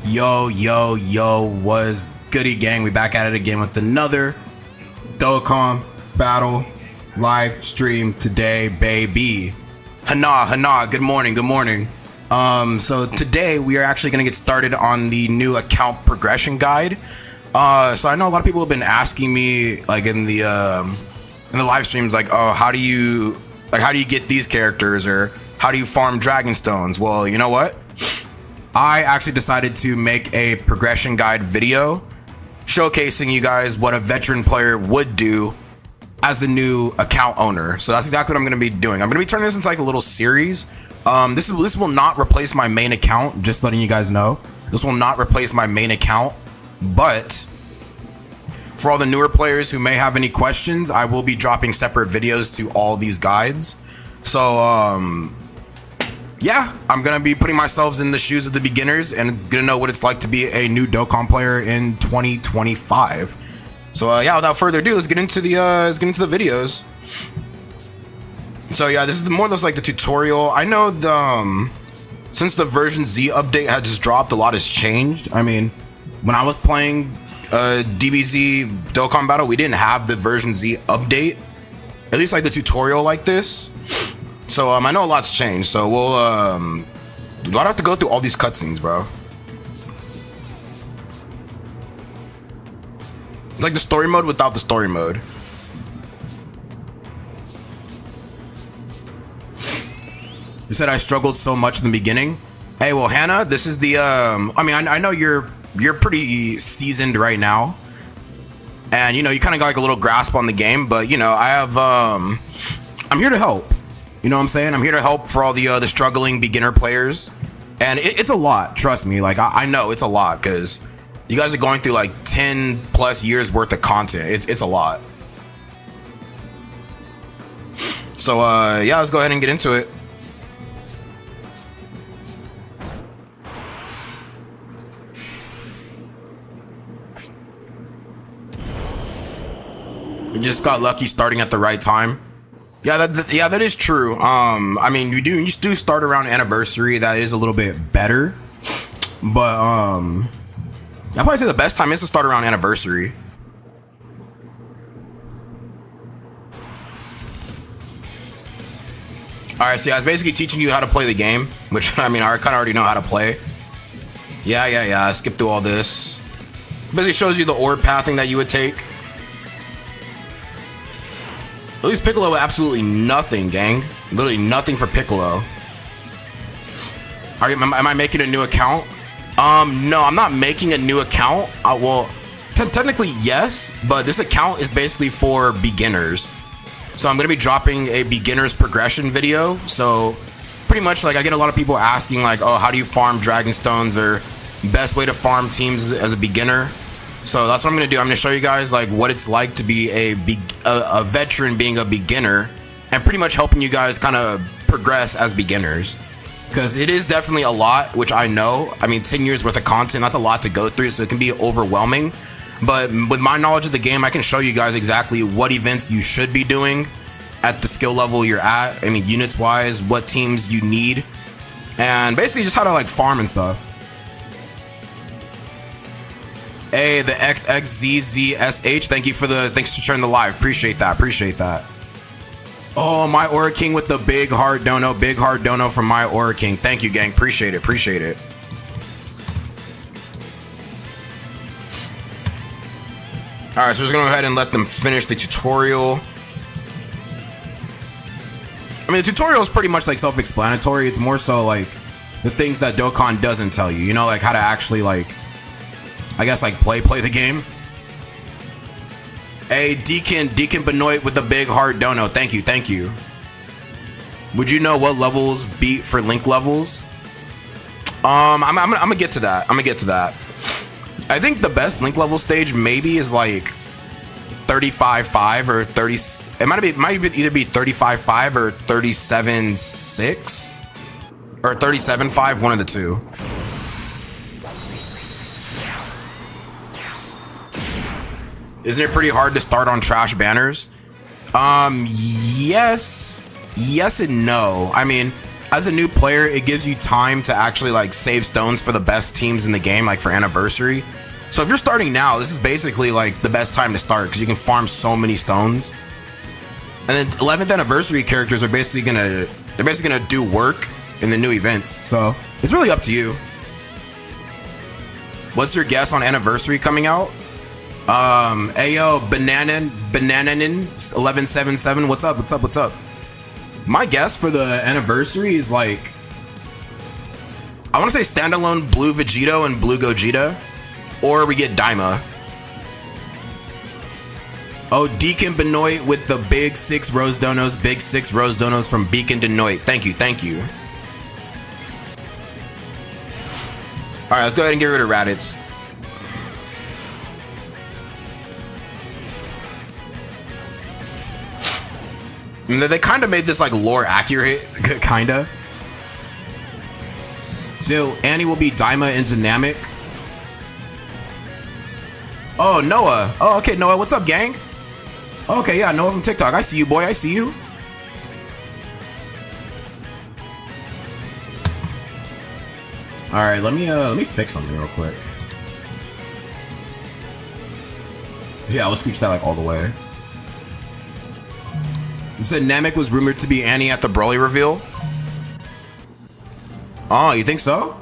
Yo, was goody gang? We back at it again with another Dokkan battle live stream today, baby. Hana, good morning. So today we are actually gonna get started on the new account progression guide. So I know a lot of people have been asking me, like in the live streams, like, oh, how do you get these characters, or how do you farm dragon stones? Well, you know what? I actually decided to make a progression guide video showcasing you guys what a veteran player would do as a new account owner. So that's exactly what I'm going to be doing. I'm going to be turning this into like a little series. This will not replace my main account, just letting you guys know. This will not replace my main account, but for all the newer players who may have any questions, I will be dropping separate videos to all these guides. So yeah, I'm gonna be putting myself in the shoes of the beginners and gonna know what it's like to be a new Dokkan player in 2025. So yeah, without further ado, let's get into the videos. So yeah, this is more or less like the tutorial. I know since the version Z update had just dropped, a lot has changed. I mean, when I was playing DBZ Dokkan Battle, we didn't have the version Z update, at least like the tutorial like this. So I know a lot's changed. So we'll do I have to go through all these cutscenes, bro? It's like the story mode without the story mode. You said I struggled so much in the beginning. Hey, well, Hannah, this is the I mean, I know you're pretty seasoned right now, and you know you kind of got like a little grasp on the game, but you know I have I'm here to help. You know what I'm saying? I'm here to help for all the struggling beginner players, and it's a lot. Trust me, like I know it's a lot because you guys are going through like 10 plus years worth of content. It's a lot. So yeah, let's go ahead and get into it. You just got lucky starting at the right time. Yeah, that is true. I mean, you do start around anniversary. That is a little bit better, but I'd probably say the best time is to start around anniversary. All right, so yeah, I was basically teaching you how to play the game, which I mean, I kind of already know how to play. Yeah. I skipped through all this. Basically shows you the orb pathing that you would take. At least Piccolo, absolutely nothing, gang. Literally nothing for Piccolo. Am I making a new account? No, I'm not making a new account. Well, technically yes, but this account is basically for beginners. So I'm gonna be dropping a beginner's progression video. So pretty much, like, I get a lot of people asking, like, oh, how do you farm dragon stones, or best way to farm teams as a beginner. So that's what I'm gonna do. I'm gonna show you guys like what it's like to be a veteran being a beginner, and pretty much helping you guys kind of progress as beginners, because it is definitely a lot, which I know. I mean, 10 years worth of content, that's a lot to go through, so it can be overwhelming. But with my knowledge of the game, I can show you guys exactly what events you should be doing at the skill level you're at. I mean, units wise, what teams you need, and basically just how to like farm and stuff. Hey, the XXZZSH, thanks for sharing the live. Appreciate that. Oh, my Aura King with the big heart dono from my Aura King. Thank you, gang. Appreciate it. All right, so we're just gonna go ahead and let them finish the tutorial. I mean, the tutorial is pretty much like self-explanatory. It's more so like the things that Dokkan doesn't tell you. You know, like how to actually like, I guess, like play the game. Hey, Deacon Benoit with the big heart dono. Thank you. Would you know what levels beat for link levels? I'm gonna get to that. I think the best link level stage maybe is like 35.5 or 30. It might either be 35.5 or 37.6 or 37.5. One of the two. Isn't it pretty hard to start on trash banners? Yes and no. I mean, as a new player, it gives you time to actually like save stones for the best teams in the game, like for anniversary. So if you're starting now, this is basically like the best time to start because you can farm so many stones. And then 11th anniversary characters are basically gonna do work in the new events. So it's really up to you. What's your guess on anniversary coming out? Ayo, Bananin 1177. What's up? My guess for the anniversary is like, I want to say standalone Blue Vegito and Blue Gogeta, or we get Daima. Oh, Deacon Benoit with the big 6 rose donos. Big 6 rose donos from Beacon Benoit. Thank you. All right, let's go ahead and get rid of Raditz. They kind of made this like lore accurate, kinda. So Annie will be Daima into Namek. Oh, Noah. Oh, okay, Noah. What's up, gang? Okay, yeah, Noah from TikTok. I see you, boy. I see you. All right, let me fix something real quick. Yeah, let's scooch that like all the way. You said Namek was rumored to be Annie at the Broly reveal? Oh, you think so?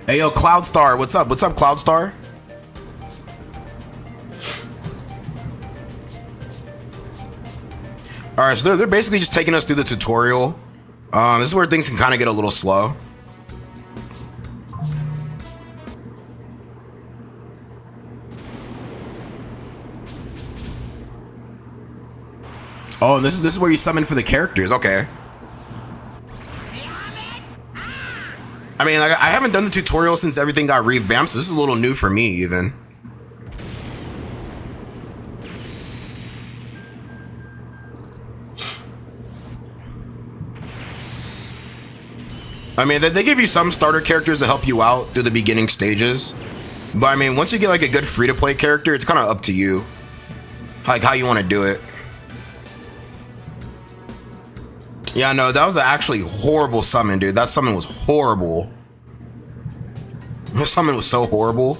Hey, yo, Cloudstar, what's up? What's up, Cloudstar? All right, so they're basically just taking us through the tutorial. This is where things can kind of get a little slow. Oh, and this is where you summon for the characters. Okay. I mean, like, I haven't done the tutorial since everything got revamped, so this is a little new for me, even. I mean, they give you some starter characters to help you out through the beginning stages. But I mean, once you get like a good free-to-play character, it's kind of up to you. Like how you want to do it. Yeah, no, that was an actually horrible summon, dude. That summon was horrible. That summon was so horrible.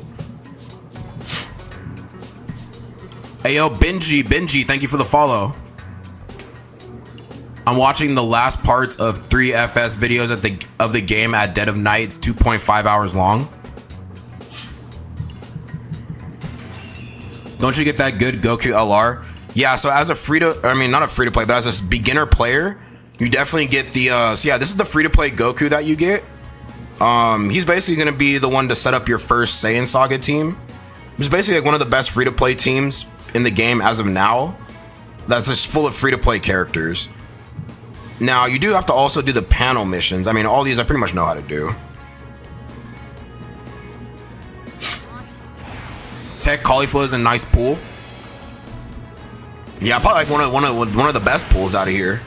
Hey, yo, Benji, thank you for the follow. I'm watching the last parts of 3FS videos of the game at dead of night. It's 2.5 hours long. Don't you get that good Goku LR? Yeah, so as a not a free to play, but as a beginner player, you definitely get the, so yeah, this is the free-to-play Goku that you get. He's basically going to be the one to set up your first Saiyan Saga team. It's basically like one of the best free-to-play teams in the game as of now. That's just full of free-to-play characters. Now, you do have to also do the panel missions. I mean, all these I pretty much know how to do. Tech Cauliflower is a nice pool. Yeah, probably like one of the best pools out of here.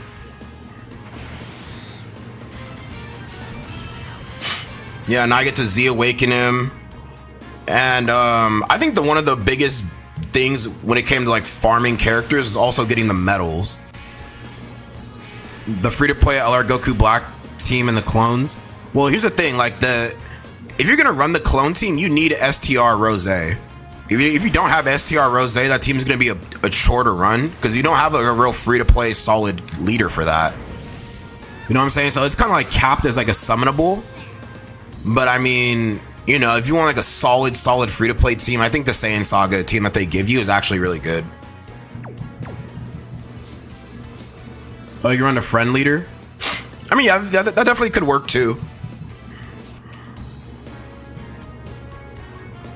Yeah, now I get to Z awaken him. And I think one of the biggest things when it came to like farming characters is also getting the medals. The free-to-play LR Goku Black team and the clones. Well, here's the thing, like if you're gonna run the clone team, you need STR Rose. If you don't have STR Rose, that team is gonna be a chore to run because you don't have a real free-to-play solid leader for that. You know what I'm saying? So it's kind of like capped as like a summonable. But I mean, you know, if you want like a solid free-to-play team, I think the Saiyan Saga team that they give you is actually really good. Oh, you're on the friend leader? I mean, yeah, that definitely could work too.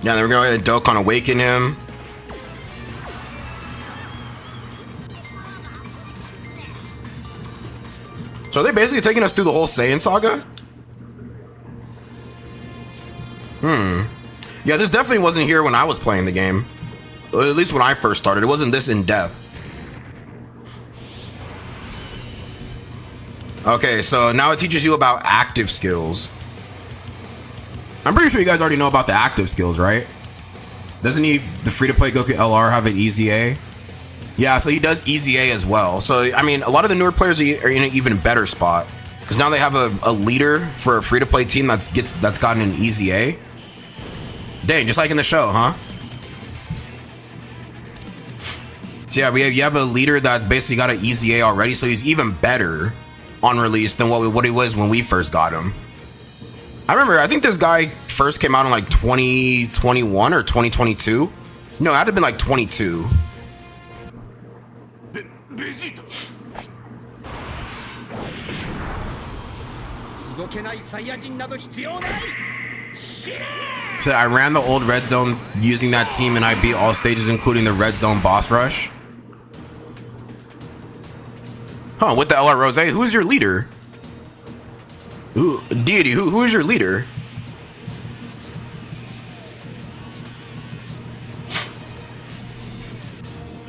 Yeah, then we're going to Dokkan awaken him. So are they basically taking us through the whole Saiyan Saga? Yeah, this definitely wasn't here when I was playing the game. At least when I first started, it wasn't this in depth. Okay, so now it teaches you about active skills. I'm pretty sure you guys already know about the active skills, right? Doesn't the free-to-play Goku LR have an Easy A? Yeah, so he does Easy A as well. So, I mean, a lot of the newer players are in an even better spot. Because now they have a leader for a free-to-play team that's gotten an easy A. Dang, just like in the show, huh? So yeah, you have a leader that's basically got an easy A already, so he's even better on release than what he was when we first got him. I think this guy first came out in like 2021 or 2022. No, it had to have been like 22. So I ran the old red zone using that team and I beat all stages including the red zone boss rush. Huh, with the LR Rose, who's your leader? Deity, who is your leader?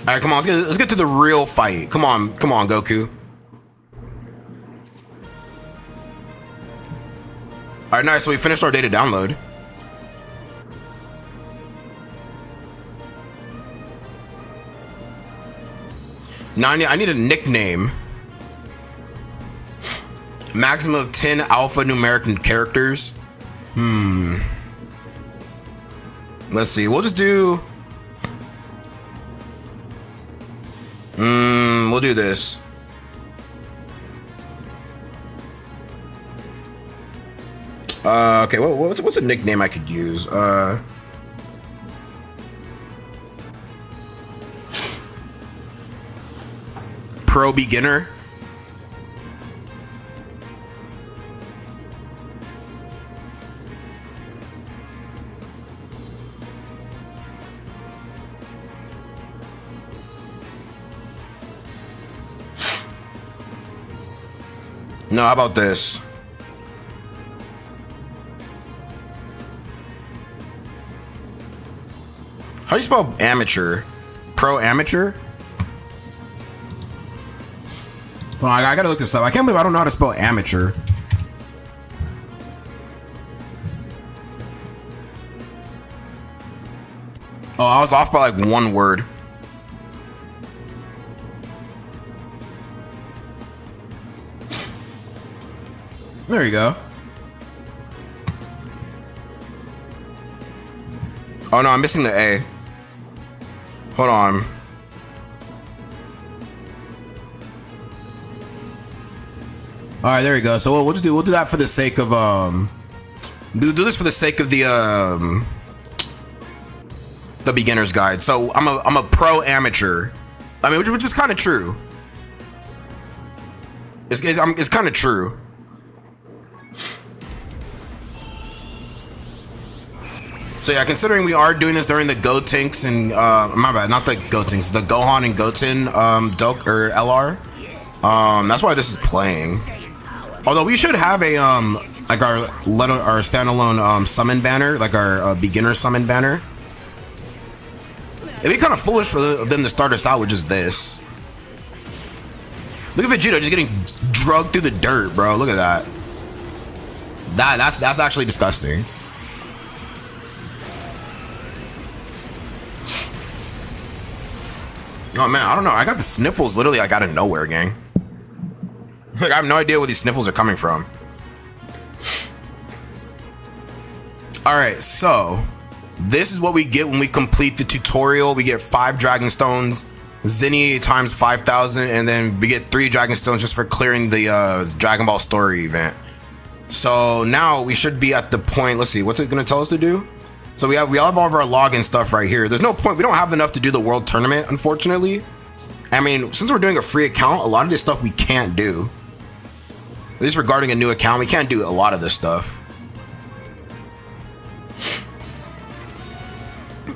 Alright, come on, let's get to the real fight. Come on, Goku. Alright, nice, so we finished our data download. Now I need a nickname. Maximum of 10 alphanumeric characters. Let's see, we'll just do... we'll do this. Okay, what's a nickname I could use? Pro beginner. No, how about this? How do you spell amateur? Pro amateur? Well, I gotta look this up. I can't believe I don't know how to spell amateur. Oh, I was off by like one word. There you go. Oh no, I'm missing the A. Hold on. All right, there we go. So we'll do that for the sake of do this for the sake of the beginner's guide. So I'm a pro amateur. I mean, which is kind of true. It's kind of true. So yeah, considering we are doing this during the Gotenks and my bad, not the Gotenks, the Gohan and Goten Dok or LR. That's why this is playing. Although we should have a like our standalone summon banner, like our beginner summon banner. It'd be kind of foolish for them to start us out with just this. Look at Vegeta just getting drugged through the dirt, bro. Look at that. That's actually disgusting. Oh man, I don't know. I got the sniffles literally like out of nowhere, gang. Like I have no idea where these sniffles are coming from. Alright, so this is what we get when we complete the tutorial. We get 5 Dragon Stones, Zinni times 5,000, and then we get 3 Dragon Stones just for clearing the Dragon Ball Story event. So now we should be at the point, let's see, what's it gonna tell us to do? So we have all of our login stuff right here. There's no point, we don't have enough to do the world tournament, unfortunately. I mean, since we're doing a free account, a lot of this stuff we can't do. At least regarding a new account, we can't do a lot of this stuff.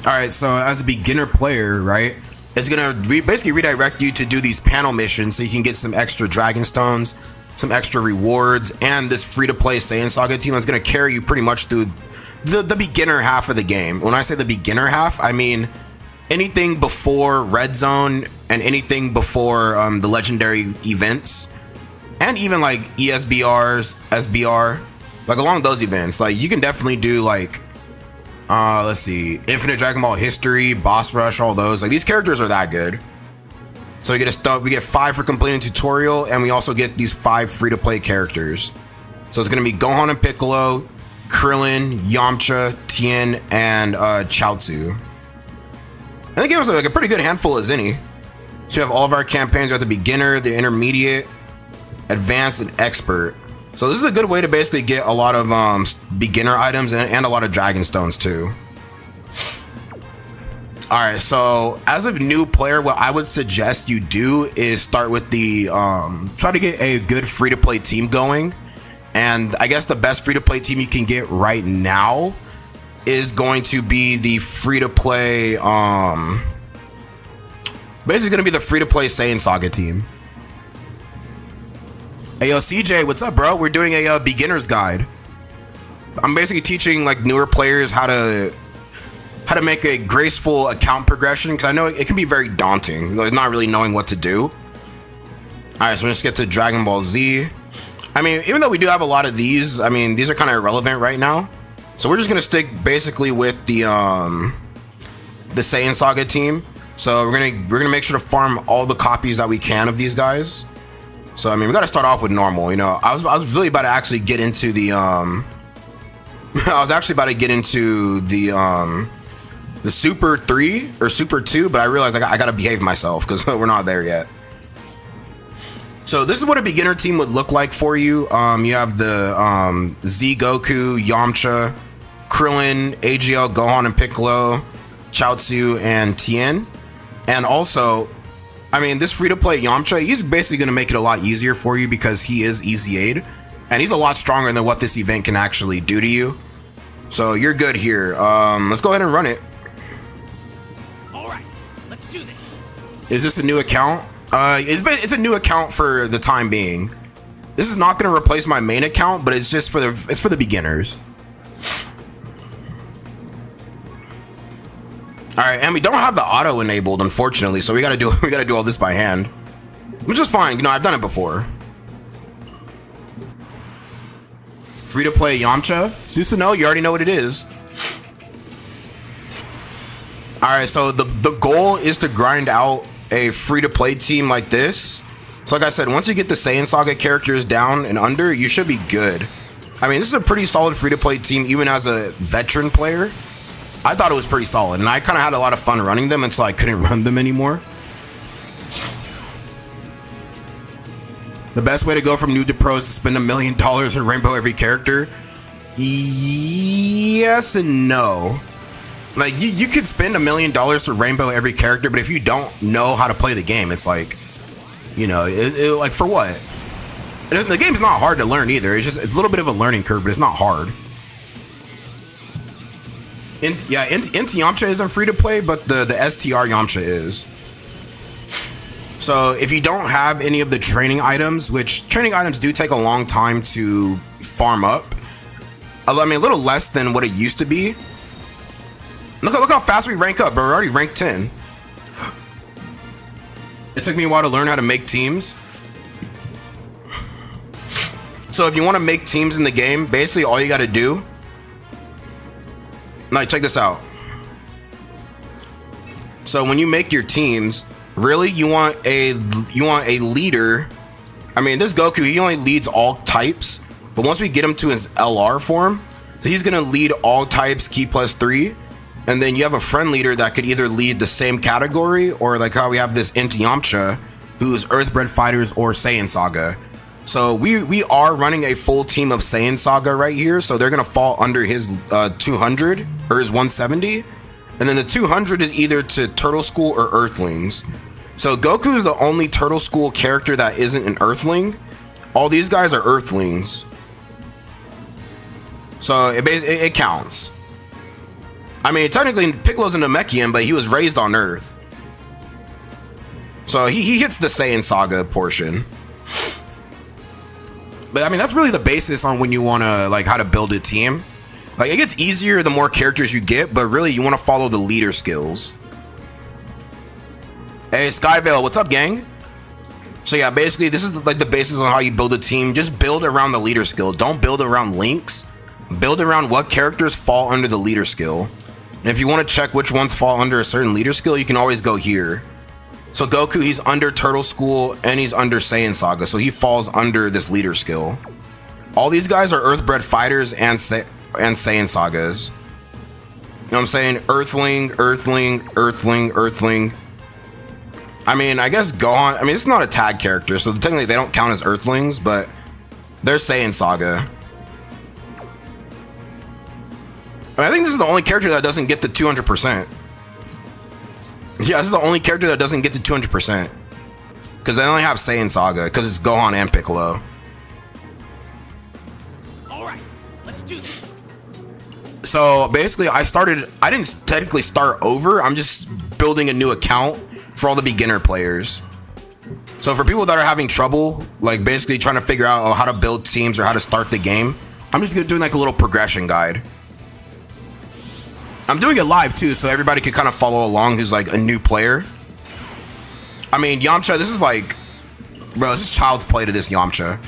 All right, so as a beginner player, right, it's gonna basically redirect you to do these panel missions so you can get some extra Dragon Stones, some extra rewards, and this free-to-play Saiyan Saga team that's gonna carry you pretty much through the beginner half of the game. When I say the beginner half, I mean anything before Red Zone and anything before the legendary events, and even like ESBRs, SBR, like along those events. Like you can definitely do like let's see, Infinite Dragon Ball History, Boss Rush, all those. Like these characters are that good. So we get 5 for completing tutorial, and we also get these 5 free-to-play characters. So it's gonna be Gohan and Piccolo, Krillin, Yamcha, Tien, and Chaozu. And they gave us like a pretty good handful as any. So you have all of our campaigns. We have the beginner, the intermediate, advanced, and expert. So this is a good way to basically get a lot of beginner items and a lot of dragon stones too. All right, so as a new player, what I would suggest you do is start with the try to get a good free-to-play team going. And I guess the best free-to-play team you can get right now is going to be the free-to-play basically gonna be the free-to-play Saiyan Saga team. Hey yo, CJ, what's up, bro? We're doing a beginner's guide. I'm basically teaching like newer players how to make a graceful account progression, because I know it can be very daunting, like not really knowing what to do. All right, so let's get to Dragon Ball Z. I mean, even though we do have a lot of these, I mean, these are kind of irrelevant right now. So we're just gonna stick basically with the Saiyan Saga team. So we're gonna make sure to farm all the copies that we can of these guys. So I mean, we gotta start off with normal. You know, I was really about to actually get into the I was actually about to get into the Super 3 or Super 2, but I realized I gotta behave myself because we're not there yet. So this is what a beginner team would look like for you. You have the Z Goku, Yamcha, Krillin, AGL, Gohan, and Piccolo, Chaozu, and Tien. And also, I mean, this free-to-play Yamcha, he's basically going to make it a lot easier for you because he is easy aid. And he's a lot stronger than what this event can actually do to you. So you're good here. Let's go ahead and run it. All right, let's do this. Is this a new account? It's a new account for the time being. This is not going to replace my main account, but it's just for the beginners. All right, and we don't have the auto enabled, unfortunately, so we gotta do all this by hand, which is fine. You know, I've done it before. Free to play Yamcha, Susanoo, you already know what it is. All right, so the goal is to grind out a free to play team like this. So like I said, once you get the Saiyan Saga characters down and under, you should be good. I mean, this is a pretty solid free to play team, even as a veteran player. I thought it was pretty solid, and I kind of had a lot of fun running them until I couldn't run them anymore. The best way to go from noob to pro is to spend $1 million and rainbow every character. Yes and no. Like, you could spend $1 million to rainbow every character, but if you don't know how to play the game, it's like, you know, like, for what? The game's not hard to learn either. It's a little bit of a learning curve, but it's not hard. Inti Yamcha isn't free to play, but the STR Yamcha is. So if you don't have any of the training items, which training items do take a long time to farm up, I mean a little less than what it used to be. Look how fast we rank up, bro. We're already ranked 10. It took me a while to learn how to make teams. So if you want to make teams in the game, basically all you got to do. Like, check this out. So when you make your teams, really you want a leader. I mean, this Goku, he only leads all types, but once we get him to his LR form, he's gonna lead all types key +3, and then you have a friend leader that could either lead the same category, or like how we have this Inti Yamcha, who's Earthbred Fighters or Saiyan Saga. So we are running a full team of Saiyan Saga right here, so they're gonna fall under his 200 or his 170, and then the 200 is either to Turtle School or Earthlings. So Goku is the only Turtle School character that isn't an Earthling. All these guys are Earthlings, so it counts. I mean, technically Piccolo's a Namekian, but he was raised on Earth, so he hits the Saiyan Saga portion. But I mean, that's really the basis on when you want to, like, how to build a team. Like, it gets easier the more characters you get, but really you want to follow the leader skills. Hey, Skyvale, what's up, gang? So yeah, basically this is like the basis on how you build a team. Just build around the leader skill. Don't build around links. Build around what characters fall under the leader skill. And if you want to check which ones fall under a certain leader skill, you can always go here. So Goku, he's under Turtle School and he's under Saiyan Saga, so he falls under this leader skill. All these guys are Earthbred fighters and Saiyan Sagas. You know what I'm saying? Earthling, Earthling, Earthling, Earthling. I mean, I guess Gohan, I mean, it's not a tag character, so technically they don't count as Earthlings, but they're Saiyan Saga. I think this is the only character that doesn't get the 200%. Yeah, this is the only character that doesn't get the 200%. Because they only have Saiyan Saga, because it's Gohan and Piccolo. Alright, let's do this. So basically, I didn't technically start over. I'm just building a new account for all the beginner players. So for people that are having trouble, like basically trying to figure out how to build teams or how to start the game, I'm just doing like a little progression guide. I'm doing it live too, so everybody can kind of follow along who's like a new player. I mean, Yamcha, this is like, bro, this is child's play to this Yamcha.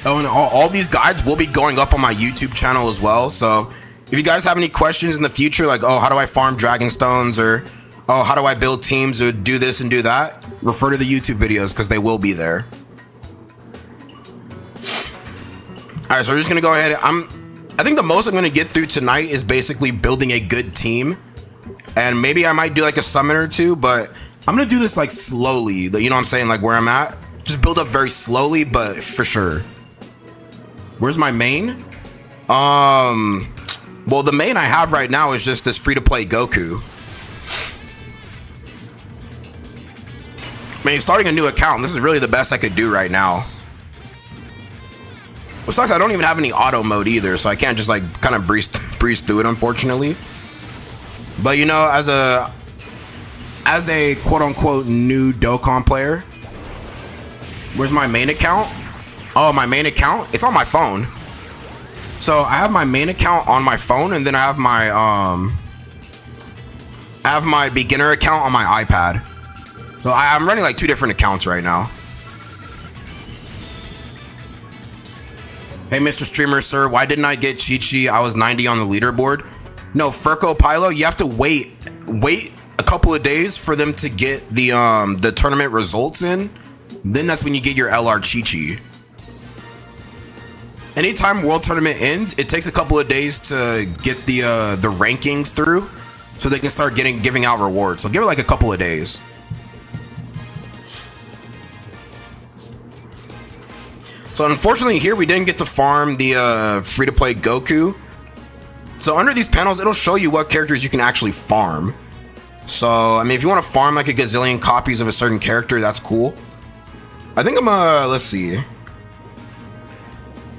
Oh, and all these guides will be going up on my YouTube channel as well. So if you guys have any questions in the future, like, oh, how do I farm Dragon Stones, or oh, how do I build teams, or do this and do that, refer to the YouTube videos because they will be there. All right, so we're just gonna go ahead. I think the most I'm gonna get through tonight is basically building a good team, and maybe I might do like a summon or two, but I'm gonna do this like slowly. You know what I'm saying? Like where I'm at, just build up very slowly, but for sure. Where's my main? Well, the main I have right now is just this free-to-play Goku. I mean, starting a new account, this is really the best I could do right now. What sucks, I don't even have any auto mode either, so I can't just like kind of breeze through it, unfortunately. But you know, as a quote-unquote new Dokkan player, where's my main account? Oh, my main account? It's on my phone. So I have my main account on my phone, and then I have my beginner account on my iPad. So I'm running like 2 different accounts right now. Hey, Mr. Streamer, sir, why didn't I get Chi-Chi? I was 90 on the leaderboard. No, Furco Pilo, you have to wait a couple of days for them to get the tournament results in. Then that's when you get your LR Chi-Chi. Anytime World Tournament ends, it takes a couple of days to get the rankings through, so they can start giving out rewards. So give it like a couple of days. So unfortunately here we didn't get to farm the free-to-play Goku. So under these panels, it'll show you what characters you can actually farm. So I mean, if you want to farm like a gazillion copies of a certain character, that's cool. I think let's see.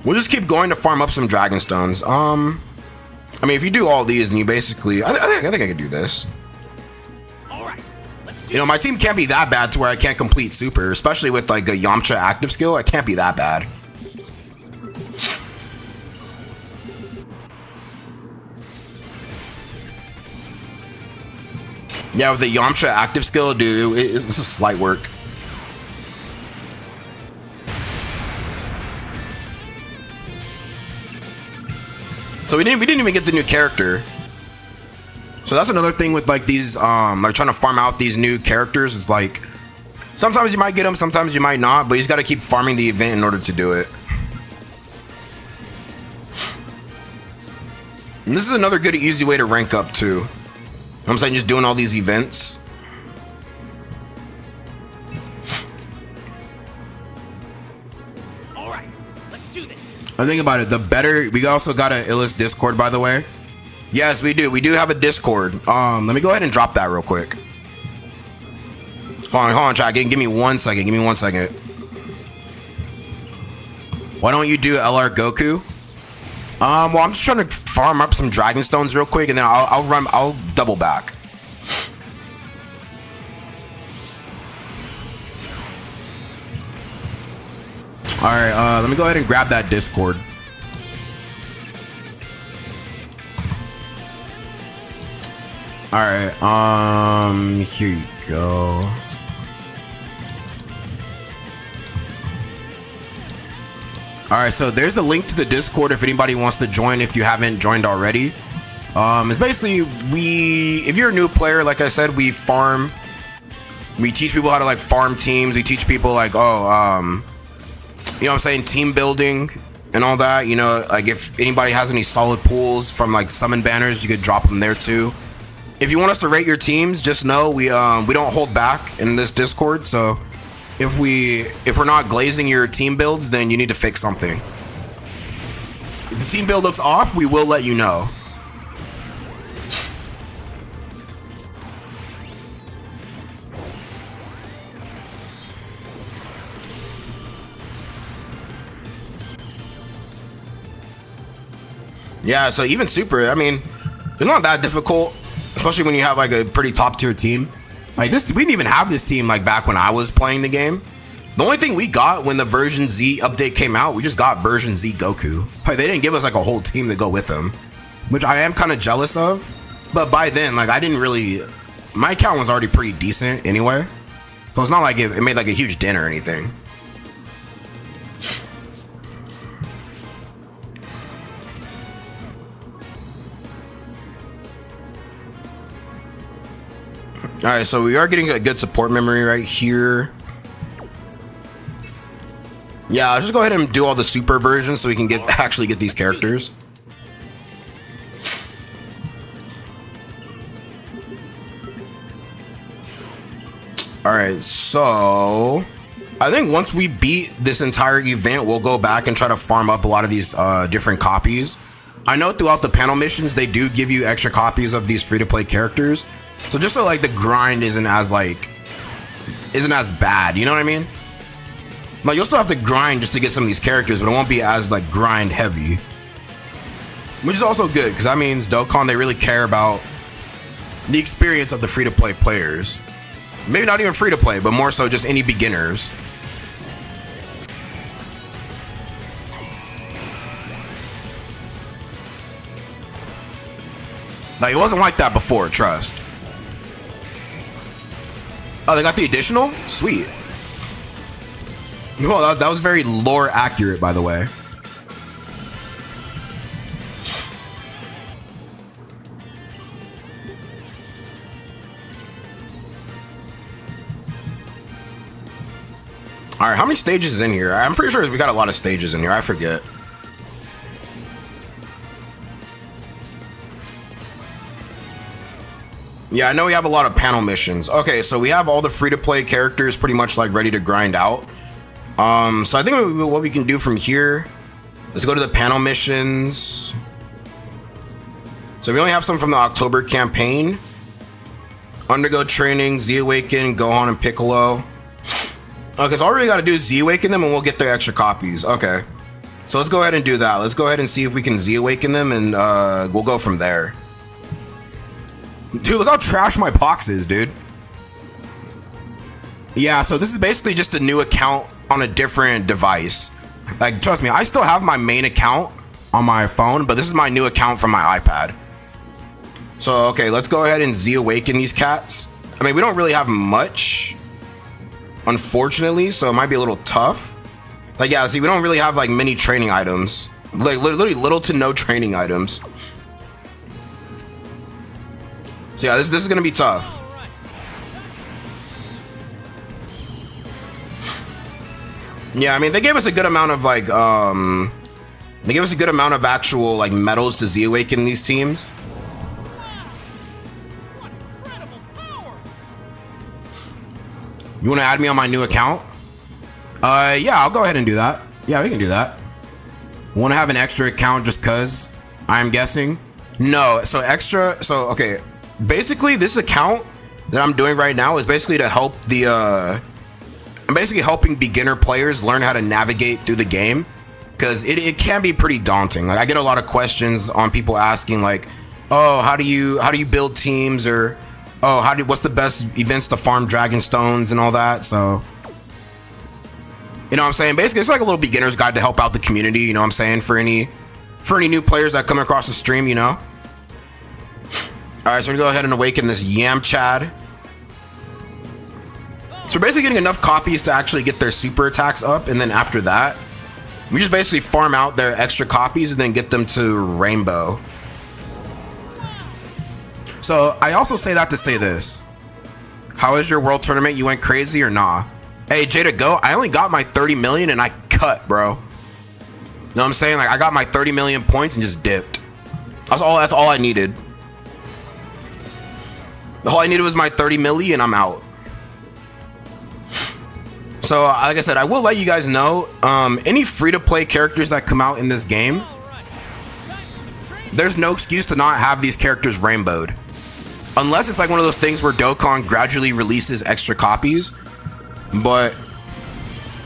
We'll just keep going to farm up some Dragon Stones. I mean, if you do all these and you basically, I think I could do this. All right, let's do. You know, my team can't be that bad to where I can't complete super, especially with like a Yamcha active skill. I can't be that bad. Yeah, with the Yamcha active skill, dude, it's a slight work. So we didn't even get the new character. So that's another thing with like these like trying to farm out these new characters. Is like sometimes you might get them, sometimes you might not, but you just got to keep farming the event in order to do it. And this is another good easy way to rank up too. You know what I'm saying, just doing all these events. All right, let's do this. I think about it, the better. We also got an Illis Discord, by the way. Yes, we do have a Discord. Let me go ahead and drop that real quick. Hold on, chat. Give me 1 second. Give me 1 second. Why don't you do LR Goku? Well, I'm just trying to farm up some Dragon Stones real quick, and then I'll double back. All right, let me go ahead and grab that Discord. All right, here you go. All right, so there's the link to the Discord if anybody wants to join, if you haven't joined already. It's basically if you're a new player, like I said, we teach people how to like farm teams. We teach people like, you know what I'm saying, team building and all that. You know, like if anybody has any solid pools from like summon banners, you could drop them there too. If you want us to rate your teams, just know we don't hold back in this Discord. So if we're not glazing your team builds, then you need to fix something. If the team build looks off, we will let you know. Yeah, so even super, I mean, it's not that difficult, especially when you have like a pretty top tier team. Like this, we didn't even have this team like back when I was playing the game. The only thing we got when the version Z update came out, we just got version Z Goku. Like they didn't give us like a whole team to go with him, which I am kind of jealous of. But by then, like I didn't really, my account was already pretty decent anyway. So it's not like it made like a huge dent or anything. All right, so we are getting a good support memory right here. Yeah, let's just go ahead and do all the super versions so we can actually get these characters. All right, so I think once we beat this entire event, we'll go back and try to farm up a lot of these different copies. I know throughout the panel missions, they do give you extra copies of these free-to-play characters. So just so like the grind isn't as bad, you know what I mean? Like you'll still have to grind just to get some of these characters, but it won't be as like grind heavy. Which is also good, because that means Dokkan, they really care about the experience of the free-to-play players. Maybe not even free-to-play, but more so just any beginners. Like it wasn't like that before, trust. Oh, they got the additional? Sweet. Oh, that was very lore accurate, by the way. All right, how many stages is in here? I'm pretty sure we got a lot of stages in here. I forget. Yeah, I know we have a lot of panel missions. Okay, so we have all the free-to-play characters pretty much like ready to grind out. So I think what we can do from here, let's go to the panel missions. So we only have some from the October campaign. Undergo training, Z Awaken, Gohan, and Piccolo. Okay, so all we gotta do is Z Awaken them and we'll get their extra copies. Okay, so let's go ahead and do that. Let's go ahead and see if we can Z Awaken them and we'll go from there. Dude, look how trash my box is, dude. Yeah, so this is basically just a new account on a different device. Like, trust me, I still have my main account on my phone, but this is my new account from my iPad. So, okay, let's go ahead and Z Awaken these cats. I mean, we don't really have much, unfortunately, so it might be a little tough. Like, yeah, see, we don't really have, like, many training items. Like, literally little to no training items. So yeah, this is gonna be tough. Yeah, I mean they gave us a good amount of like they gave us a good amount of actual like medals to Z Awaken these teams. You wanna add me on my new account? Yeah, I'll go ahead and do that. Yeah, we can do that. Wanna have an extra account just cause, I'm guessing? No, so okay. Basically, this account that I'm doing right now is basically to help I'm basically helping beginner players learn how to navigate through the game, because it can be pretty daunting. Like I get a lot of questions on people asking like, oh, how do you build teams, or oh, what's the best events to farm dragon stones and all that. So you know what I'm saying, basically it's like a little beginner's guide to help out the community, you know what I'm saying, for any new players that come across the stream, you know. All right, so we're gonna go ahead and awaken this Yamchad. So we're basically getting enough copies to actually get their super attacks up, and then after that, we just basically farm out their extra copies and then get them to Rainbow. So I also say that to say this. How is your world tournament? You went crazy or nah? Hey, Jada Go, I only got my 30 million and I cut, bro. You know what I'm saying? Like, I got my 30 million points and just dipped. That's all I needed. All I needed was my 30 milli and I'm out. So, like I said, I will let you guys know, any free-to-play characters that come out in this game, there's no excuse to not have these characters rainbowed. Unless it's like one of those things where Dokkan gradually releases extra copies. But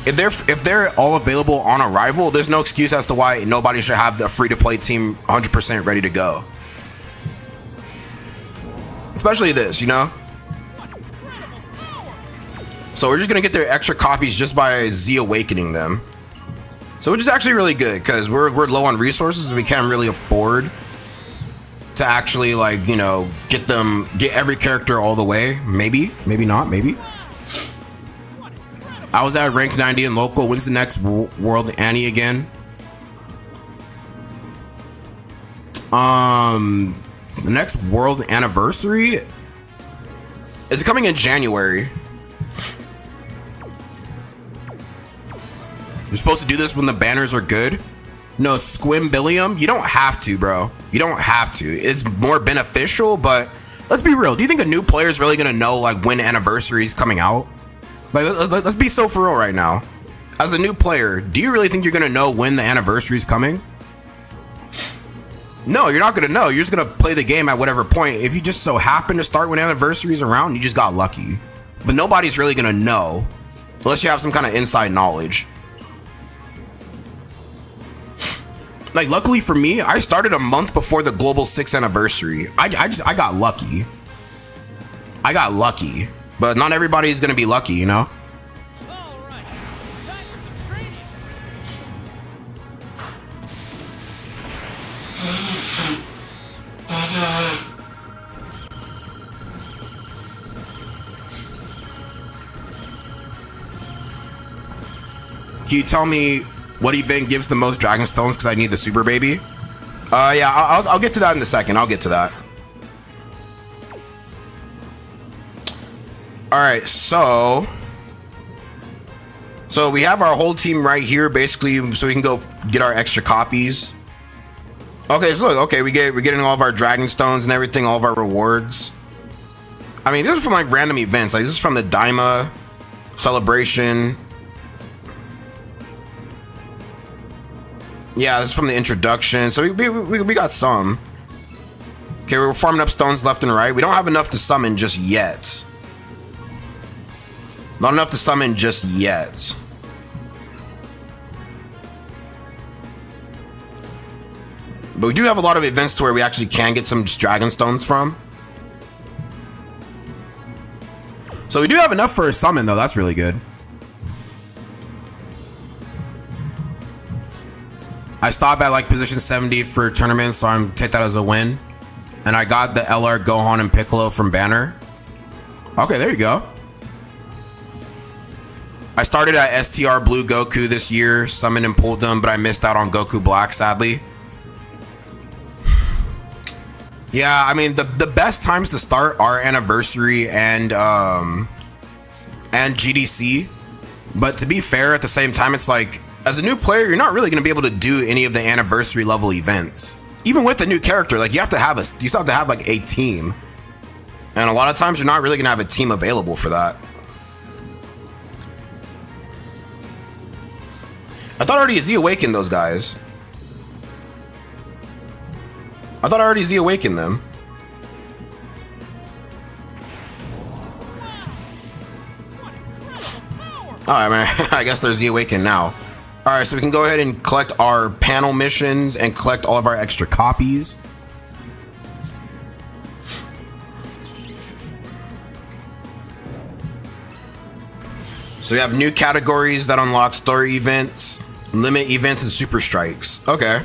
if they're all available on arrival, there's no excuse as to why nobody should have the free-to-play team 100% ready to go. Especially this, you know? So we're just gonna get their extra copies just by Z awakening them. So which is actually really good because we're low on resources and we can't really afford to actually, like, you know, get every character all the way. Maybe not, maybe. I was at rank 90 in local. When's the next World Annie again? The next World Anniversary is coming in January. You're supposed to do this when the banners are good. No, Squimbillium, you don't have to, bro. You don't have to. It's more beneficial, but let's be real. Do you think a new player is really gonna know like when anniversary is coming out? Like, let's be so for real right now. As a new player, do you really think you're gonna know when the anniversary is coming? No, you're not gonna know. You're just gonna play the game at whatever point. If you just so happen to start when anniversary is around, you just got lucky. But nobody's really gonna know unless you have some kind of inside knowledge. Like, luckily for me, I started a month before the Global 6 anniversary. I got lucky. I got lucky. But not everybody is going to be lucky, you know? All right. Time for some training. Can you tell me what event gives the most dragon stones? Because I need the super baby. Yeah, I'll get to that in a second. I'll get to that. All right, so we have our whole team right here, basically, so we can go get our extra copies. Okay, so look, okay, we're getting all of our dragon stones and everything, all of our rewards. I mean, this is from like random events. Like, this is from the Daima celebration. Yeah, this is from the introduction. So we got some. Okay, we're farming up stones left and right. We don't have enough to summon just yet. Not enough to summon just yet. But we do have a lot of events to where we actually can get some dragon stones from. So we do have enough for a summon, though. That's really good. I stopped at like position 70 for tournaments, so I'm take that as a win. And I got the LR Gohan and Piccolo from Banner. Okay, there you go. I started at STR Blue Goku this year, summoned and pulled them, but I missed out on Goku Black, sadly. Yeah, I mean, the best times to start are anniversary and GDC. But to be fair, at the same time, it's like, as a new player, you're not really going to be able to do any of the anniversary level events. Even with a new character, like, you still have to have like a team. And a lot of times you're not really going to have a team available for that. I thought I already Z awakened those guys. I thought I already Z awakened them. Oh, I mean, I guess they're Z awakened now. All right, so we can go ahead and collect our panel missions and collect all of our extra copies. So we have new categories that unlock story events, limit events, and super strikes. Okay.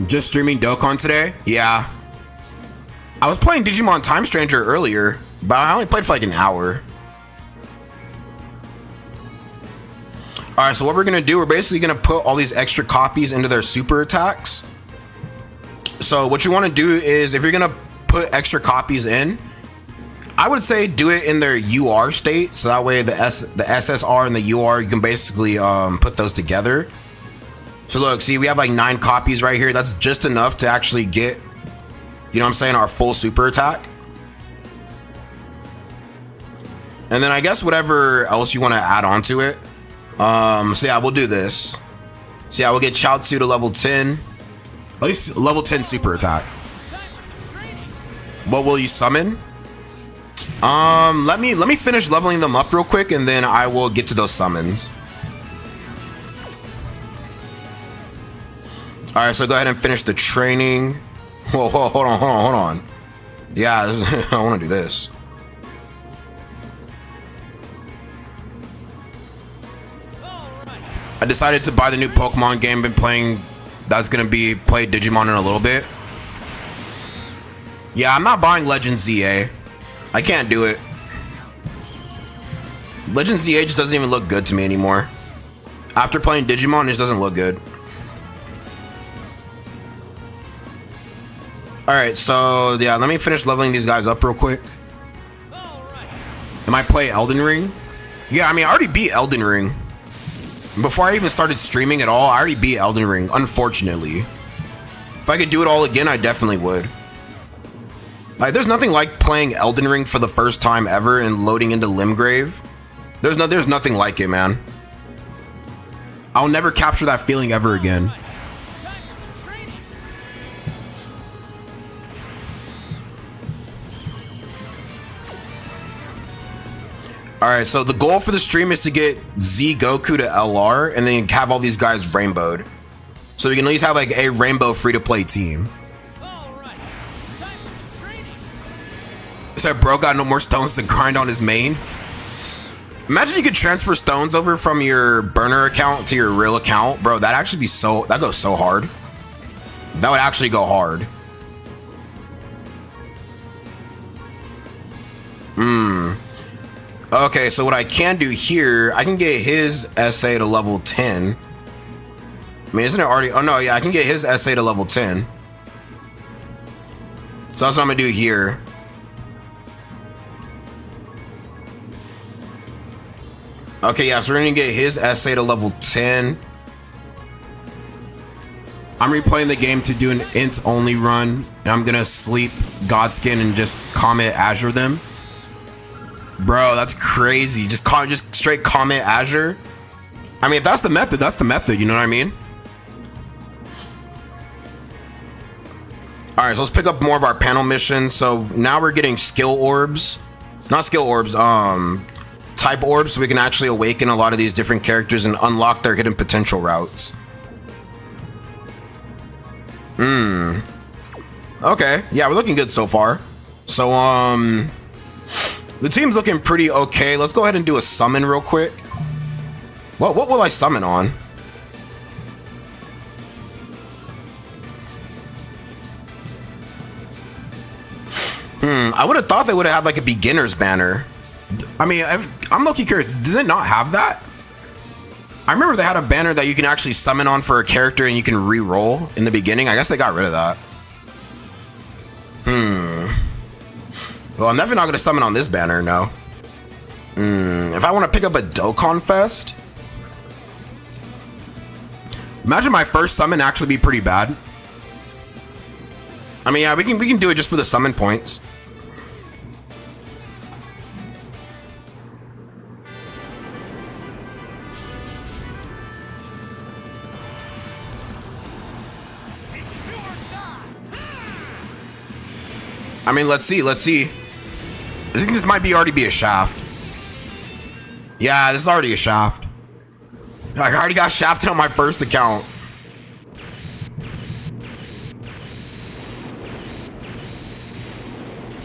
Just streaming Dokkan today? Yeah. I was playing Digimon Time Stranger earlier, but I only played for like an hour. All right, so what we're gonna do, we're basically gonna put all these extra copies into their super attacks. So what you want to do is, if you're gonna put extra copies in, I would say do it in their UR state, so that way the SSR and the UR, you can basically put those together. So look, see, we have like 9 copies right here. That's just enough to actually get, you know what I'm saying, our full super attack. And then I guess whatever else you want to add on to it. So yeah, we'll do this. So yeah, we'll get Chaozu to level 10. At least level 10 super attack. What will you summon? Let me finish leveling them up real quick, and then I will get to those summons. All right, so go ahead and finish the training. Whoa, hold on. Yeah, I want to do this. I decided to buy the new Pokemon game. Been playing. That's gonna be play Digimon in a little bit. Yeah, I'm not buying Legend ZA. I can't do it. Legend ZA just doesn't even look good to me anymore. After playing Digimon, it just doesn't look good. Alright, so yeah, let me finish leveling these guys up real quick. Am I play Elden Ring? Yeah, I mean, I already beat Elden Ring. Before I even started streaming at all, I already beat Elden Ring, unfortunately. If I could do it all again, I definitely would. Like, there's nothing like playing Elden Ring for the first time ever and loading into Limgrave. There's nothing like it, man. I'll never capture that feeling ever again. Alright, so the goal for the stream is to get Z Goku to LR and then have all these guys rainbowed. So we can at least have like a rainbow free-to-play team. Said bro got no more stones to grind on his main. Imagine you could transfer stones over from your burner account to your real account. Bro, that'd actually be that goes so hard. That would actually go hard. Okay, so what I can do here, I can get his SA to level 10. I mean, isn't it already? Oh no, yeah, I can get his SA to level 10. So that's what I'm gonna do here. Okay, yeah, so we're gonna get his SA to level 10. I'm replaying the game to do an int only run, and I'm gonna sleep Godskin and just Comet Azure them. Bro, that's crazy. Just straight Comet Azure. I mean, if that's the method, that's the method. You know what I mean? All right, so let's pick up more of our panel missions. So now we're getting skill orbs, not skill orbs, type orbs, so we can actually awaken a lot of these different characters and unlock their hidden potential routes. Okay, yeah, we're looking good so far. So the team's looking pretty okay. Let's go ahead and do a summon real quick. What will I summon on? I would have thought they would have had like a beginner's banner. I mean, I'm low-key curious. Did it not have that? I remember they had a banner that you can actually summon on for a character and you can re-roll in the beginning. I guess they got rid of that. Well, I'm definitely not going to summon on this banner, no. If I want to pick up a Dokkan Fest. Imagine my first summon actually be pretty bad. I mean, yeah, we can do it just for the summon points. I mean, let's see. I think this might already be a shaft. Yeah, this is already a shaft. I already got shafted on my first account.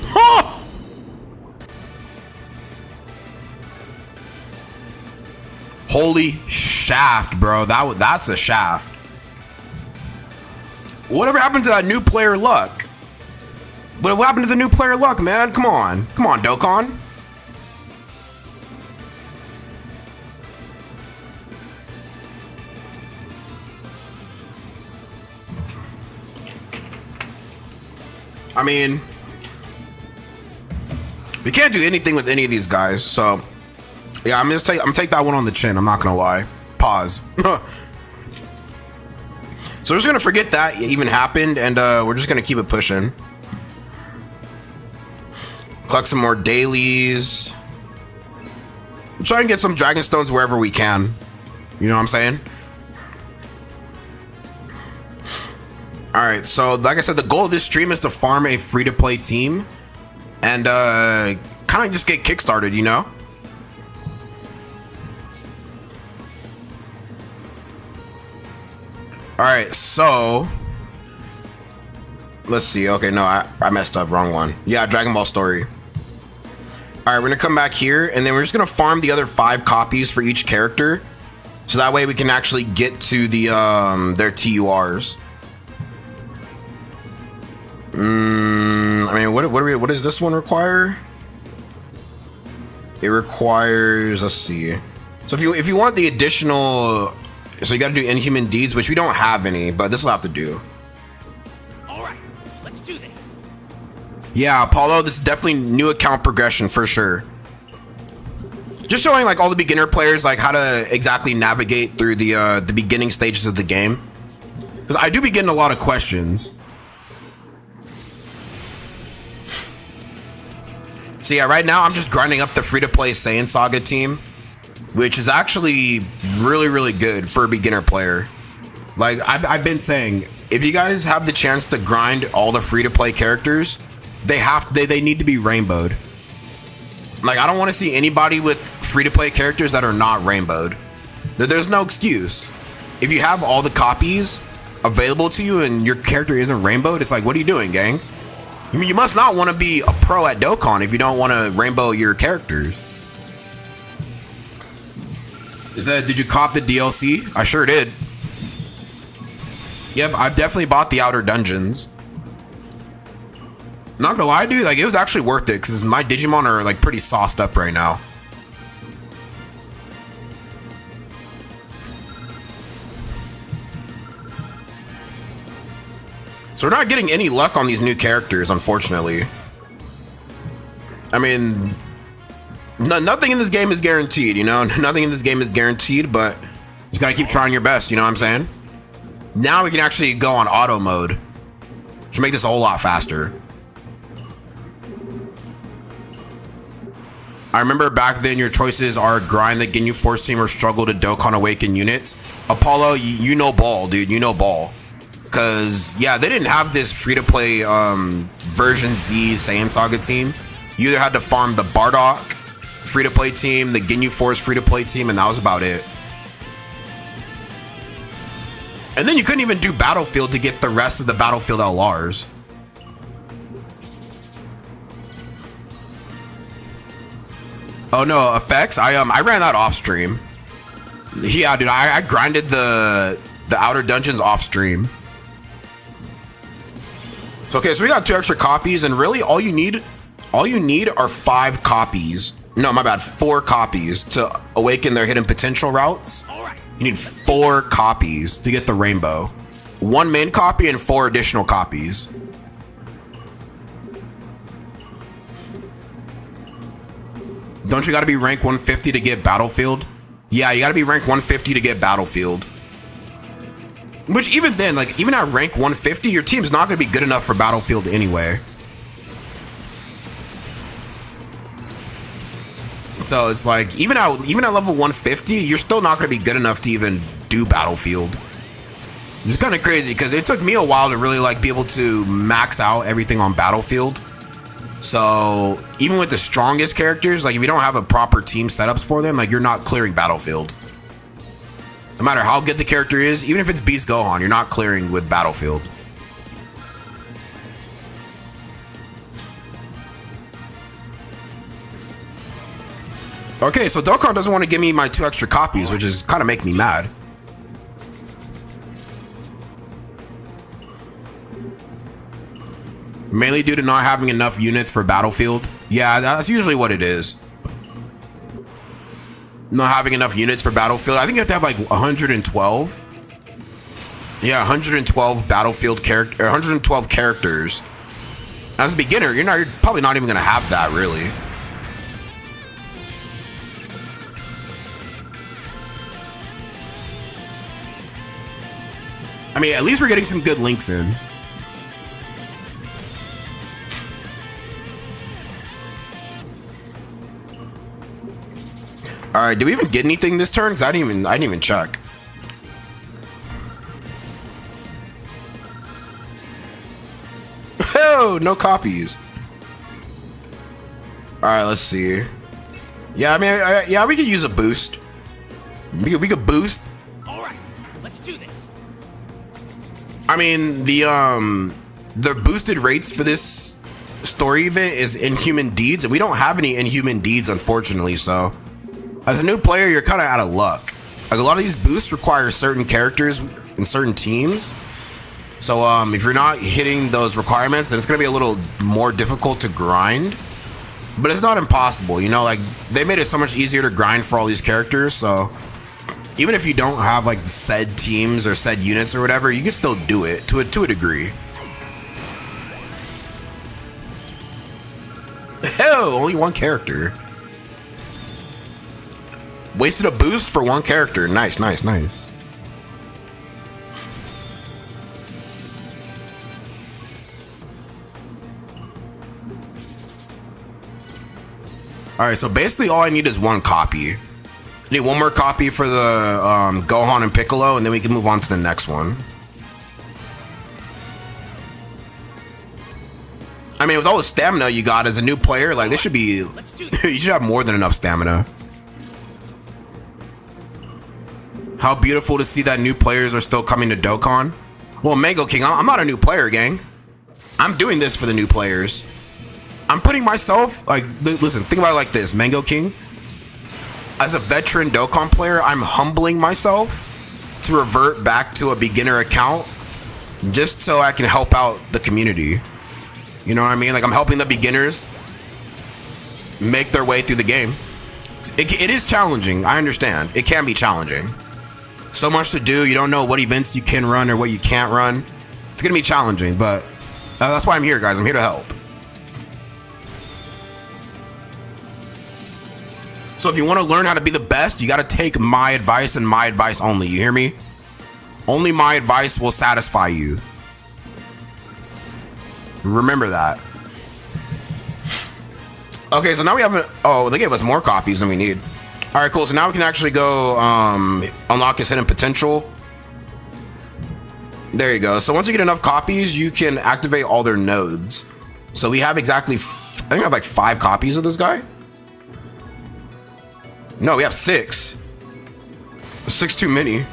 Huh! Holy shaft, bro. That's a shaft. Whatever happened to that new player luck? What happened to the new player luck, man? Come on, Dokkan. I mean, we can't do anything with any of these guys, so yeah, I'm gonna take that one on the chin. I'm not gonna lie. Pause. So we're just gonna forget that even happened, and we're just gonna keep it pushing. Collect some more dailies. Try and get some dragon stones wherever we can. You know what I'm saying? All right, so like I said, the goal of this stream is to farm a free-to-play team and kind of just get kickstarted, you know? All right, so let's see. Okay, no, I messed up. Wrong one. Yeah, Dragon Ball Story. All right, we're gonna come back here, and then we're just gonna farm the other 5 copies for each character, so that way we can actually get to the their TURs. I mean, what does this one require? It requires, let's see. So if you want the additional, so you got to do inhuman deeds, which we don't have any, but this will have to do. All right, let's do this. Yeah, Apollo, this is definitely new account progression for sure. Just showing like all the beginner players like how to exactly navigate through the beginning stages of the game, because I do be getting a lot of questions. So yeah, right now I'm just grinding up the free-to-play Saiyan Saga team, which is actually really good for a beginner player. Like I've been saying, if you guys have the chance to grind all the free-to-play characters, they need to be rainbowed. Like I don't want to see anybody with free-to-play characters that are not rainbowed. There's no excuse. If you have all the copies available to you and your character isn't rainbowed, it's like, what are you doing, gang? I mean, you must not want to be a pro at Dokkan if you don't want to rainbow your characters. Did you cop the DLC? I sure did. Yep, I've definitely bought the outer dungeons. Not gonna lie, dude, like it was actually worth it because my Digimon are like pretty sauced up right now. So we're not getting any luck on these new characters, unfortunately. I mean, nothing in this game is guaranteed, you know? Nothing in this game is guaranteed, but you just gotta keep trying your best, you know what I'm saying? Now we can actually go on auto mode, which will make this a whole lot faster. I remember back then your choices are grind the Ginyu Force team or struggle to Dokkan Awaken units. Apollo, you know ball, dude, you know ball. Cause yeah, they didn't have this free-to-play version Z Saiyan Saga team. You either had to farm the Bardock free-to-play team, the Ginyu Force free-to-play team, and that was about it. And then you couldn't even do Battlefield to get the rest of the Battlefield LRs. Oh no, effects. I ran that off stream. Yeah, dude, I grinded the outer dungeons off stream. So, okay, so we got 2 extra copies, and really all you need are 5 copies. No, my bad, 4 copies to awaken their hidden potential routes. All right. You need 4 copies to get the rainbow. 1 main copy and 4 additional copies. Don't you gotta be rank 150 to get Battlefield? Yeah, you gotta be rank 150 to get Battlefield. Which even then, like even at rank 150, your team's not gonna be good enough for Battlefield anyway. So it's like even at level 150, you're still not gonna be good enough to even do Battlefield. It's kind of crazy because it took me a while to really like be able to max out everything on Battlefield. So even with the strongest characters, like if you don't have a proper team setups for them, like you're not clearing Battlefield. No matter how good the character is, even if it's Beast Gohan, you're not clearing with Battlefield. Okay, so Dokkan doesn't want to give me my 2 extra copies, which is kind of making me mad. Mainly due to not having enough units for Battlefield. Yeah, that's usually what it is. Not having enough units for Battlefield. I think you have to have like 112. Yeah, 112 Battlefield character, 112 characters As a beginner, you're probably not even gonna have that really. I mean, at least we're getting some good links in. All right, did we even get anything this turn? Cause I didn't even check. Oh, no copies. All right, let's see. Yeah, I mean, yeah, we could use a boost. We could boost. All right, let's do this. I mean, the boosted rates for this story event is Inhuman Deeds, and we don't have any Inhuman Deeds, unfortunately. So, as a new player, you're kind of out of luck. Like, a lot of these boosts require certain characters and certain teams. So, if you're not hitting those requirements, then it's gonna be a little more difficult to grind. But it's not impossible, you know. Like, they made it so much easier to grind for all these characters. So, even if you don't have like said teams or said units or whatever, you can still do it to a degree. Hell, only one character. Wasted a boost for one character. Nice, nice, nice. All right, so basically all I need is one copy. I need one more copy for the Gohan and Piccolo, and then we can move on to the next one. I mean, with all the stamina you got as a new player, like, this should be... you should have more than enough stamina. How beautiful to see that new players are still coming to Dokkan. Well, Mango King, I'm not a new player, gang. I'm doing this for the new players. I'm putting myself, like, listen, think about it like this, Mango King. As a veteran Dokkan player, I'm humbling myself to revert back to a beginner account just so I can help out the community. You know what I mean? Like, I'm helping the beginners make their way through the game. It is challenging, I understand. It can be challenging. So much to do, you don't know what events you can run or what you can't run. It's gonna be challenging, but that's why I'm here, guys. I'm here to help. So if you want to learn how to be the best, you got to take my advice and my advice only. You hear me? Only my advice will satisfy you. Remember that. Okay, so now we have oh, they gave us more copies than we need. All right, cool. So now we can actually go unlock his hidden potential. There you go. So once you get enough copies, you can activate all their nodes. So we have exactly, I think we have like 5 copies of this guy. No, we have 6. 6 too many.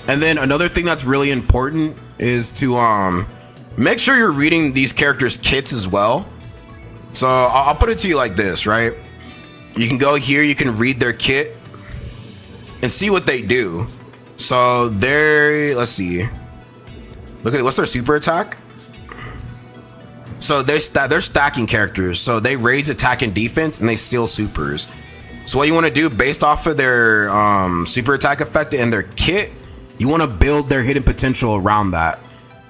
And then another thing that's really important is to make sure you're reading these characters' kits as well. So I'll put it to you like this, right? You can go here, you can read their kit and see what they do. So let's see. Look at it. What's their super attack? So they're stacking characters. So they raise attack and defense, and they steal supers. So what you want to do based off of their super attack effect and their kit, you want to build their hidden potential around that.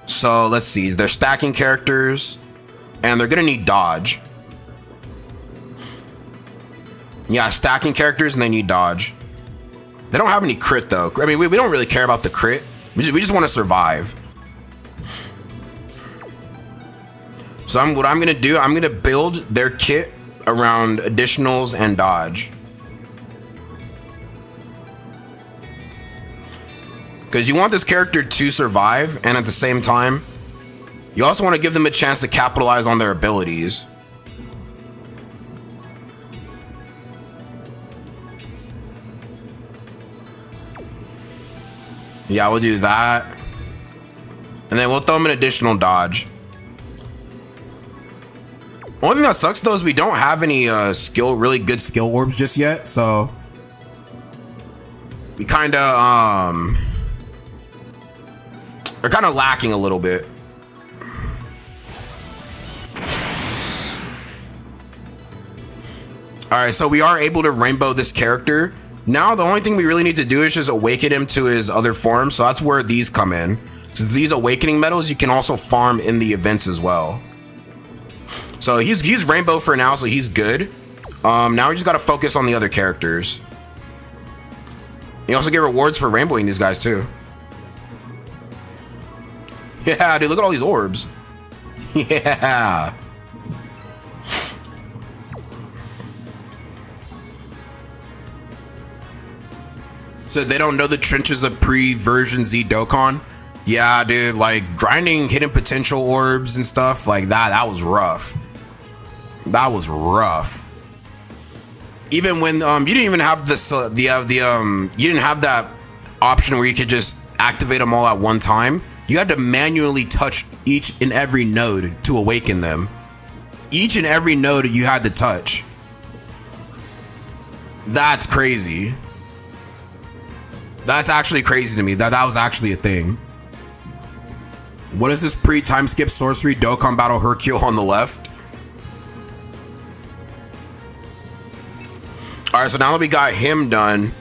So let's see. They're stacking characters, and they're gonna need dodge. Yeah, stacking characters, and they need dodge. They don't have any crit though. I mean, we don't really care about the crit. We just want to survive. So what I'm gonna do, I'm gonna build their kit around additionals and dodge. Because you want this character to survive, and at the same time, you also want to give them a chance to capitalize on their abilities. Yeah, we'll do that. And then we'll throw them an additional dodge. Only thing that sucks though is we don't have any really good skill orbs just yet, so we kind of we're kind of lacking a little bit. All right, so we are able to rainbow this character Now the only thing we really need to do is just awaken him to his other form. So that's where these come in. So these awakening medals you can also farm in the events as well. So he's rainbow for now, so he's good. Now we just got to focus on the other characters. You also get rewards for rainbowing these guys too. Yeah, dude, look at all these orbs. Yeah. So they don't know the trenches of pre-version Z Dokkan. Yeah, dude, like grinding hidden potential orbs and stuff like that was rough. That was rough. Even when you didn't even have this you didn't have that option where you could just activate them all at one time. You had to manually touch each and every node to awaken them. Each and every node you had to touch. That's crazy. That's actually crazy to me. That was actually a thing. What is this pre-time skip sorcery Dokkan battle Hercule on the left? All right, so now that we got him done,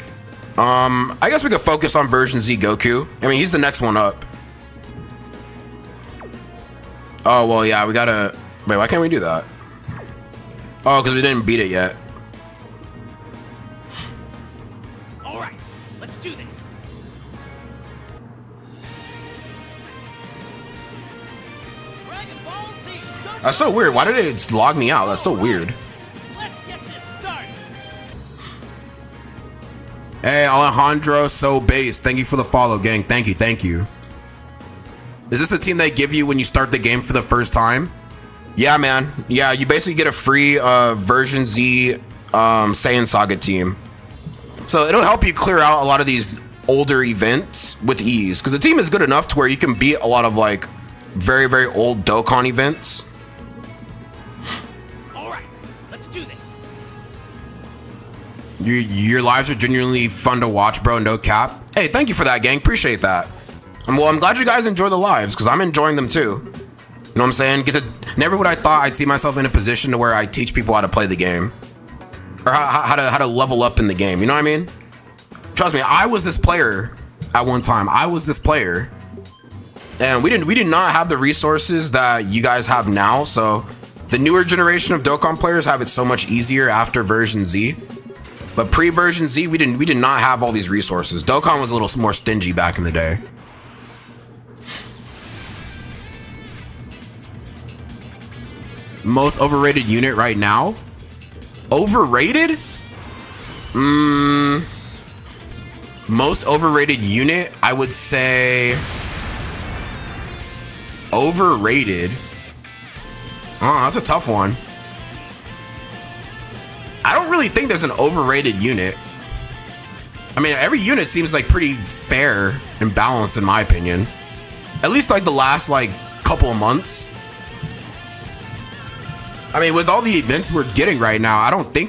I guess we could focus on version Z Goku. I mean, he's the next one up. Oh, well, yeah, we gotta... Wait, why can't we do that? Oh, because we didn't beat it yet. All right, let's do this. Dragon Ball Z. That's so weird. Why did it log me out? That's so weird. Let's get this started. Hey, Alejandro So Base. Thank you for the follow, gang. Thank you. Thank you. Is this the team they give you when you start the game for the first time? Yeah, man. Yeah, you basically get a free version Z Saiyan Saga team. So it'll help you clear out a lot of these older events with ease. Because the team is good enough to where you can beat a lot of like very, very old Dokkan events. All right, let's do this. Your lives are genuinely fun to watch, bro. No cap. Hey, thank you for that, gang. Appreciate that. Well, I'm glad you guys enjoy the lives because I'm enjoying them too. You know what I'm saying? Never would I thought I'd see myself in a position to where I teach people how to play the game or how to level up in the game. You know what I mean? Trust me, I was this player at one time. I was this player, and we did not have the resources that you guys have now. So the newer generation of Dokkan players have it so much easier after version Z. But pre-version Z, we did not have all these resources. Dokkan was a little more stingy back in the day. Most overrated unit right now? Overrated? Most overrated unit, I would say overrated. Oh, that's a tough one. I don't really think there's an overrated unit. I mean, every unit seems like pretty fair and balanced in my opinion. At least like the last like couple of months. I mean, with all the events we're getting right now, I don't really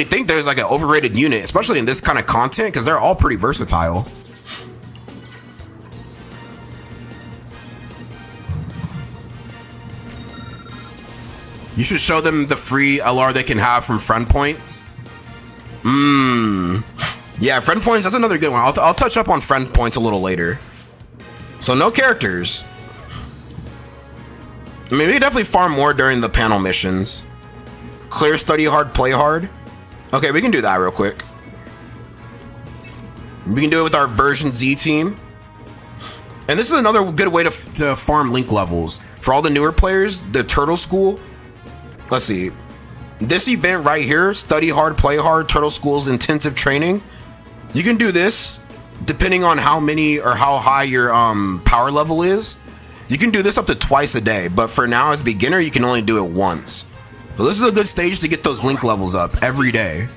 think there's like an overrated unit, especially in this kind of content, because they're all pretty versatile. You should show them the free LR they can have from friend points. Yeah, friend points, that's another good one. I'll touch up on friend points a little later. So no characters. I mean, we can definitely farm more during the panel missions. Clear, study hard, play hard. Okay, we can do that real quick. We can do it with our version Z team. And this is another good way to farm link levels. For all the newer players, the Turtle School. Let's see. This event right here, study hard, play hard, Turtle School's intensive training. You can do this depending on how many or how high your power level is. You can do this up to twice a day, but for now as a beginner, you can only do it once. So this is a good stage to get those link levels up every day.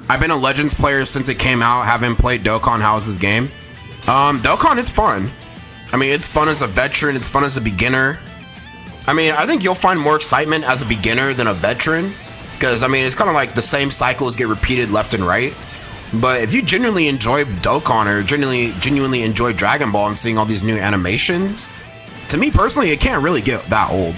I've been a Legends player since it came out. Haven't played Dokkan. How's this game? Dokkan, it's fun. I mean, it's fun as a veteran. It's fun as a beginner. I mean, I think you'll find more excitement as a beginner than a veteran. Because, I mean, it's kind of like the same cycles get repeated left and right. But if you genuinely enjoy Dokkan or genuinely enjoy Dragon Ball and seeing all these new animations, to me personally, it can't really get that old.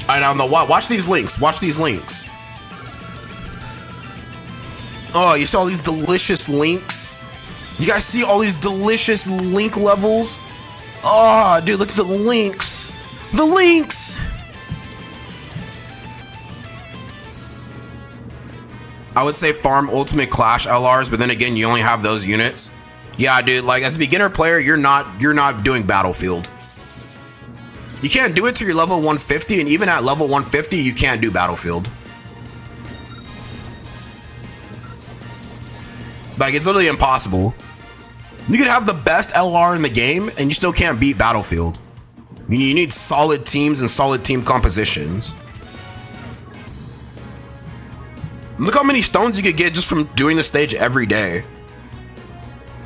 I don't know. Watch these links. Watch these links. Oh, you saw these delicious links? You guys see all these delicious link levels? Oh, dude, look at the links. The links! I would say farm Ultimate Clash LRs, but then again, you only have those units. Yeah, dude, like as a beginner player, you're not doing Battlefield. You can't do it till you're level 150, and even at level 150, you can't do Battlefield. Like, it's literally impossible. You could have the best LR in the game, and you still can't beat Battlefield. You need solid teams and solid team compositions. Look how many stones you could get just from doing the stage every day.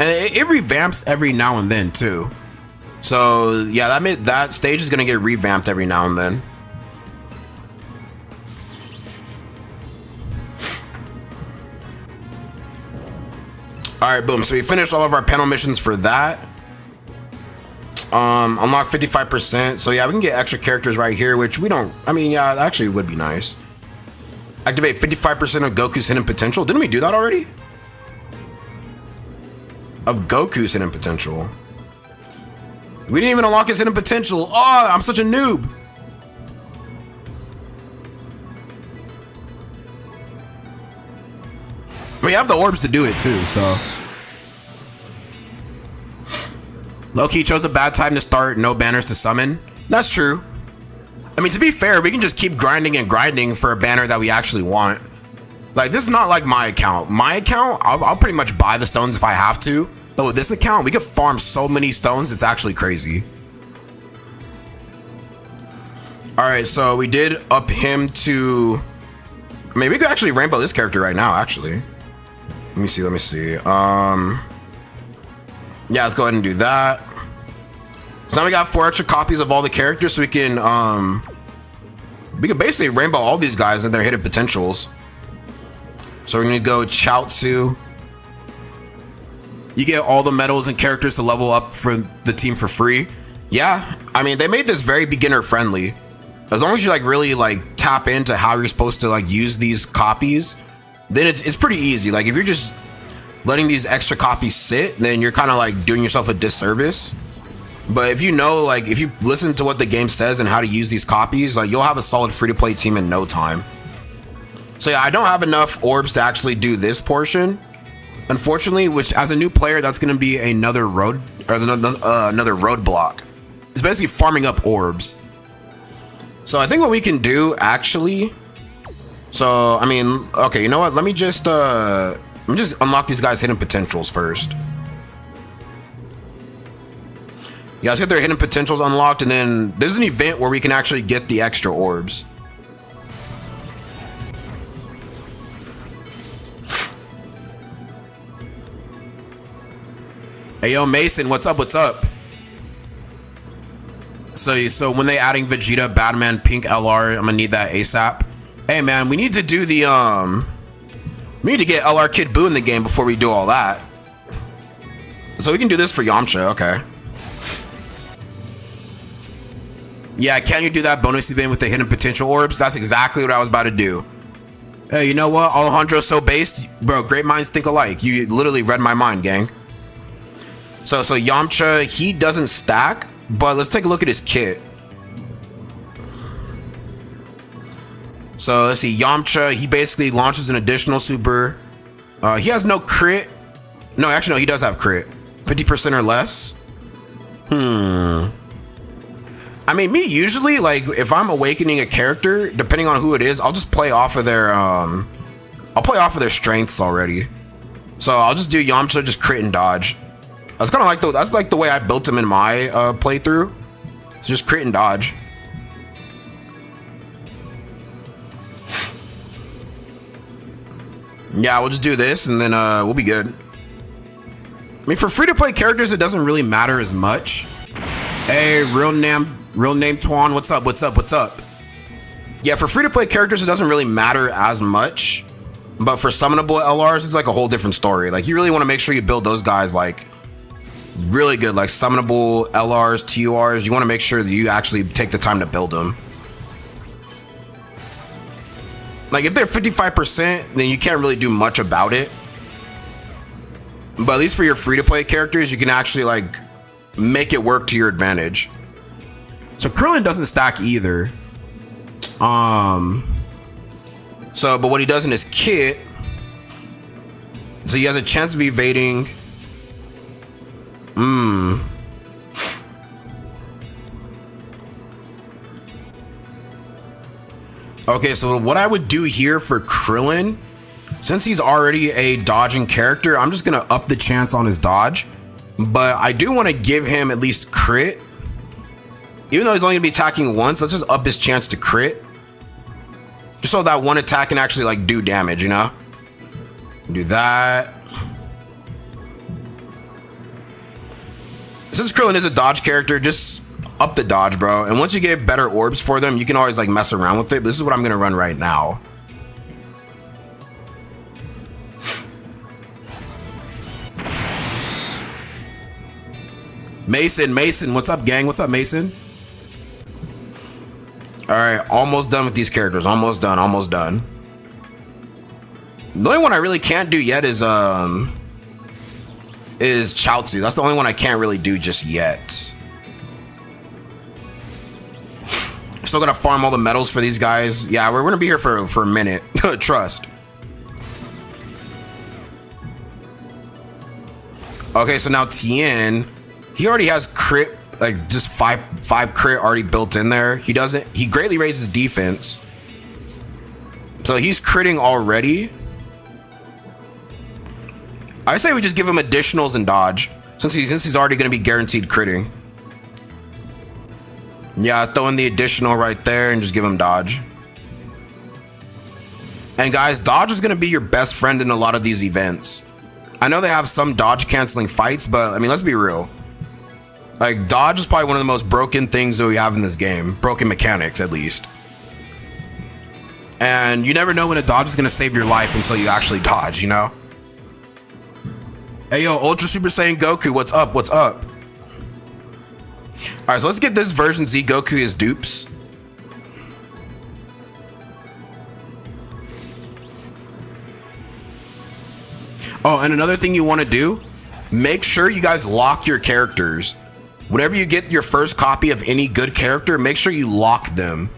And it revamps every now and then, too. So yeah, that stage is gonna get revamped every now and then. All right, boom. So we finished all of our panel missions for that. Unlock 55%. So yeah, we can get extra characters right here, which we don't. I mean, yeah, that actually would be nice. Activate 55% of Goku's hidden potential. Didn't we do that already? Of Goku's hidden potential. We didn't even unlock his hidden potential. Oh, I'm such a noob. We have the orbs to do it too, so. Loki chose a bad time to start, no banners to summon. That's true. I mean, to be fair, we can just keep grinding and grinding for a banner that we actually want. Like, this is not like my account. My account, I'll pretty much buy the stones if I have to. But with this account, we could farm so many stones, it's actually crazy. All right, so we did up him to... I mean, we could actually rainbow this character right now, actually. Let me see. Yeah, let's go ahead and do that. So now we got 4 extra copies of all the characters, so we can basically rainbow all these guys and their hidden potentials. So we're gonna go Chaozu. You get all the medals and characters to level up for the team for free. Yeah, I mean, they made this very beginner friendly. As long as you like really like tap into how you're supposed to like use these copies, then it's pretty easy. Like if you're just letting these extra copies sit, then you're kind of like doing yourself a disservice. But if you know, like if you listen to what the game says and how to use these copies, like you'll have a solid free-to-play team in no time. So yeah, I don't have enough orbs to actually do this portion, unfortunately, which as a new player, that's going to be another road or another roadblock. It's basically farming up orbs. So I think what we can do actually, so I mean, okay, you know what? Let me just unlock these guys' hidden potentials first. Yeah, let's get their hidden potentials unlocked, and then there's an event where we can actually get the extra orbs. Hey, yo, Mason, what's up? What's up? So when they adding Vegeta, Batman, Pink LR, I'm gonna need that ASAP. Hey, man, we need to do the we need to get LR Kid Buu in the game before we do all that. So we can do this for Yamcha, okay. Yeah, can you do that bonus event with the hidden potential orbs? That's exactly what I was about to do. Hey, you know what? Alejandro's so based. Bro, great minds think alike. You literally read my mind, gang. So Yamcha, he doesn't stack, but let's take a look at his kit. So let's see, Yamcha, he basically launches an additional super. He has no crit. No, actually, no, he does have crit. 50% or less. I mean, me usually, like, if I'm awakening a character, depending on who it is, I'll just play off of their, I'll play off of their strengths already. So I'll just do Yamcha, just crit and dodge. That's kind of like that's like the way I built him in my playthrough. It's just crit and dodge. Yeah, we'll just do this and then we'll be good. I mean, for free-to-play characters, it doesn't really matter as much. Hey, real name Twan, what's up, what's up, what's up? Yeah, for free-to-play characters, it doesn't really matter as much. But for summonable LRs, it's like a whole different story. Like, you really want to make sure you build those guys, like, really good. Like, summonable LRs, TURs, you want to make sure that you actually take the time to build them. Like, if they're 55%, then you can't really do much about it. But at least for your free-to-play characters, you can actually, like, make it work to your advantage. So Krillin doesn't stack either. So, but what he does in his kit, so he has a chance of evading. Okay, so what I would do here for Krillin, since he's already a dodging character, I'm just gonna up the chance on his dodge. But I do want to give him at least crit. Even though he's only gonna be attacking once, let's just up his chance to crit. Just so that one attack can actually like do damage, you know? Do that. Since Krillin is a dodge character, just up the dodge, bro. And once you get better orbs for them, you can always like mess around with it. This is what I'm gonna run right now. Mason, what's up, gang? What's up, Mason? All right, almost done with these characters. Almost done. The only one I really can't do yet is Chaozu. That's the only one I can't really do just yet. Still gotta farm all the medals for these guys. Yeah, we're gonna be here for a minute. Trust. Okay, so now Tien, he already has crit, like just five crit already built in there. He greatly raises defense. So he's critting already. I say we just give him additionals and dodge since he's already gonna be guaranteed critting. Yeah, throw in the additional right there and just give him dodge. And guys, dodge is gonna be your best friend in a lot of these events. I know they have some dodge canceling fights, but I mean, let's be real. Like, dodge is probably one of the most broken things that we have in this game. Broken mechanics, at least. And you never know when a dodge is gonna save your life until you actually dodge, you know? Hey, yo, Ultra Super Saiyan Goku, what's up? What's up? All right, so let's get this version Z Goku as dupes. Oh, and another thing you want to do, make sure you guys lock your characters. Whenever you get your first copy of any good character, make sure you lock them.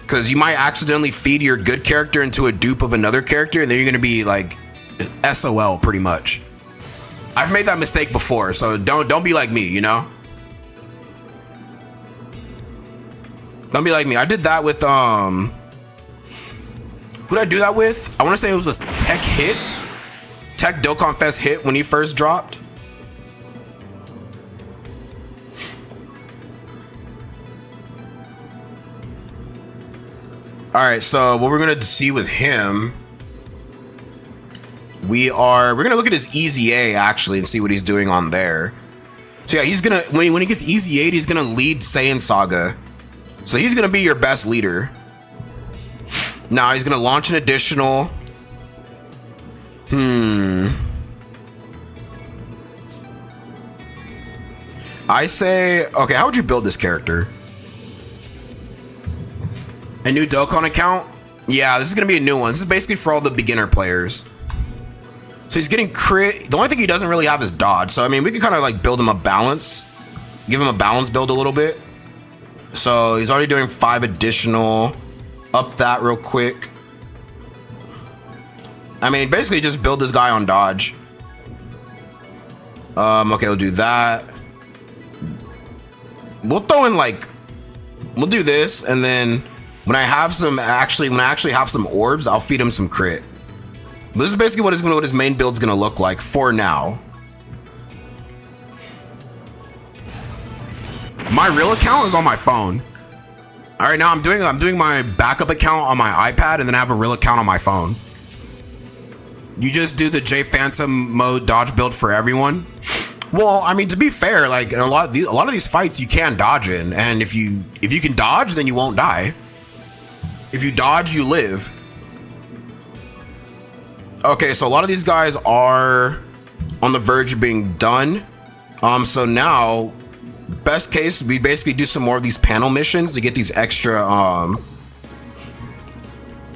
Because you might accidentally feed your good character into a dupe of another character, and then you're going to be like SOL pretty much. I've made that mistake before, so don't be like me, you know? Don't be like me. I did that with who did I do that with? I want to say it was a Tech Hit. Tech Dokkan Fest Hit when he first dropped. All right, so what we're gonna see with him, we're gonna look at his Easy A actually and see what he's doing on there. So yeah, he's gonna when he gets Easy 8, he's gonna lead Saiyan Saga. So he's gonna be your best leader. Now he's gonna launch an additional. I say, okay, how would you build this character? A new Dokkan account? Yeah, this is gonna be a new one. This is basically for all the beginner players. So he's getting crit. The only thing he doesn't really have is dodge. So I mean, we can kind of like build him a balance, give him a balance build a little bit. So he's already doing 5 additional. Up that real quick. I mean, basically just build this guy on dodge. Okay, we'll do that. We'll throw in like, we'll do this, and then when I actually have some orbs, I'll feed him some crit. This is basically what his main build's gonna look like for now. My real account is on my phone. All right, now I'm doing my backup account on my iPad, and then I have a real account on my phone. You just do the J Phantom mode dodge build for everyone. Well, I mean, to be fair, like in a lot of these fights you can dodge in, and if you can dodge, then you won't die. If you dodge, you live. Okay, so a lot of these guys are on the verge of being done. So now, best case, we basically do some more of these panel missions to get these extra, you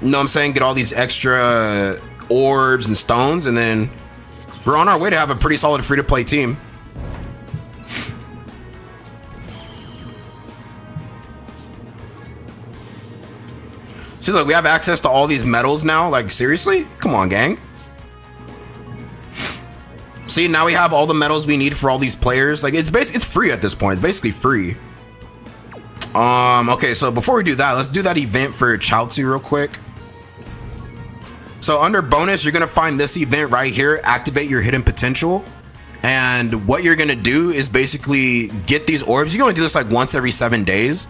know what I'm saying? Get all these extra orbs and stones, and then we're on our way to have a pretty solid free-to-play team. See, look, we have access to all these medals now. Like, seriously? Come on, gang. See, now we have all the medals we need for all these players. Like, it's free at this point. It's basically free. Okay, so before we do that, let's do that event for Chaozu real quick. So under bonus, you're gonna find this event right here, activate your hidden potential. And what you're gonna do is basically get these orbs. You can only do this like once every 7 days.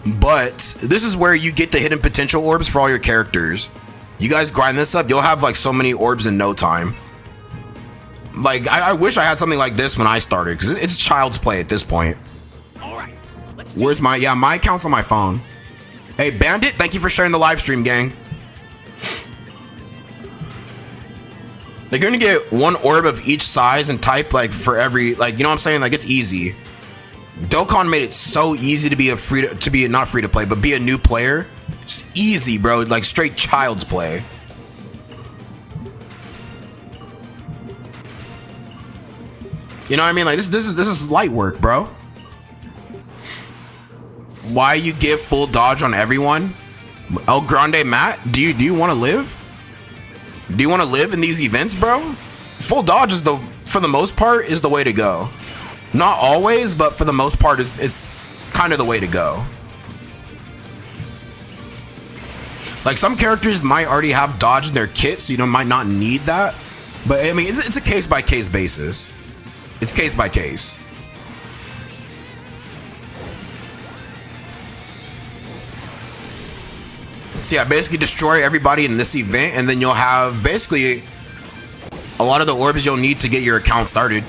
But this is where you get the hidden potential orbs for all your characters. You guys grind this up, you'll have like so many orbs in no time. Like, I wish I had something like this when I started, because it's child's play at this point. All right, let's Where's my, yeah, my account's on my phone. Hey, Bandit, thank you for sharing the live stream, gang. Like, you're gonna get one orb of each size and type, like, for every, like, you know what I'm saying? Like, it's easy. Dokkan made it so easy to be not free to play, but be a new player. It's easy, bro. Like straight child's play. You know what I mean? Like this is light work, bro. Why you give full dodge on everyone? El Grande Matt, do you want to live? Do you want to live in these events, bro? Full dodge is for the most part is the way to go. Not always, but for the most part, it's kind of the way to go. Like some characters might already have dodge in their kit, so you might not need that. But I mean, it's a case by case basis. It's case by case. So yeah, basically destroy everybody in this event, and then you'll have basically a lot of the orbs you'll need to get your account started.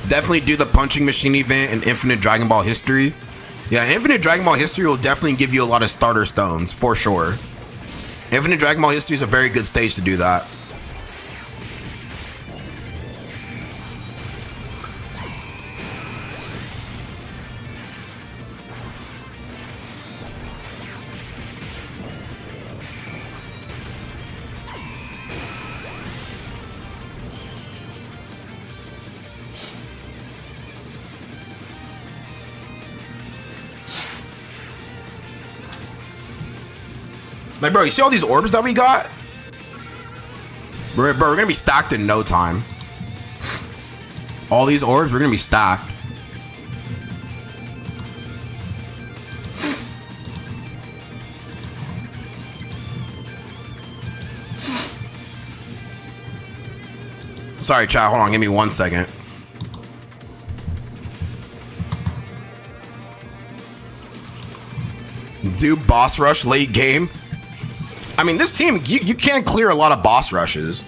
Definitely do the punching machine event and Infinite Dragon Ball History. Yeah, Infinite Dragon Ball History will definitely give you a lot of starter stones, for sure. Infinite Dragon Ball History is a very good stage to do that. Like, bro, you see all these orbs that we got? Bro, we're gonna be stacked in no time. All these orbs, we're gonna be stacked. Sorry, chat, hold on, give me 1 second. Do boss rush late game? I mean, this team, you can clear a lot of boss rushes.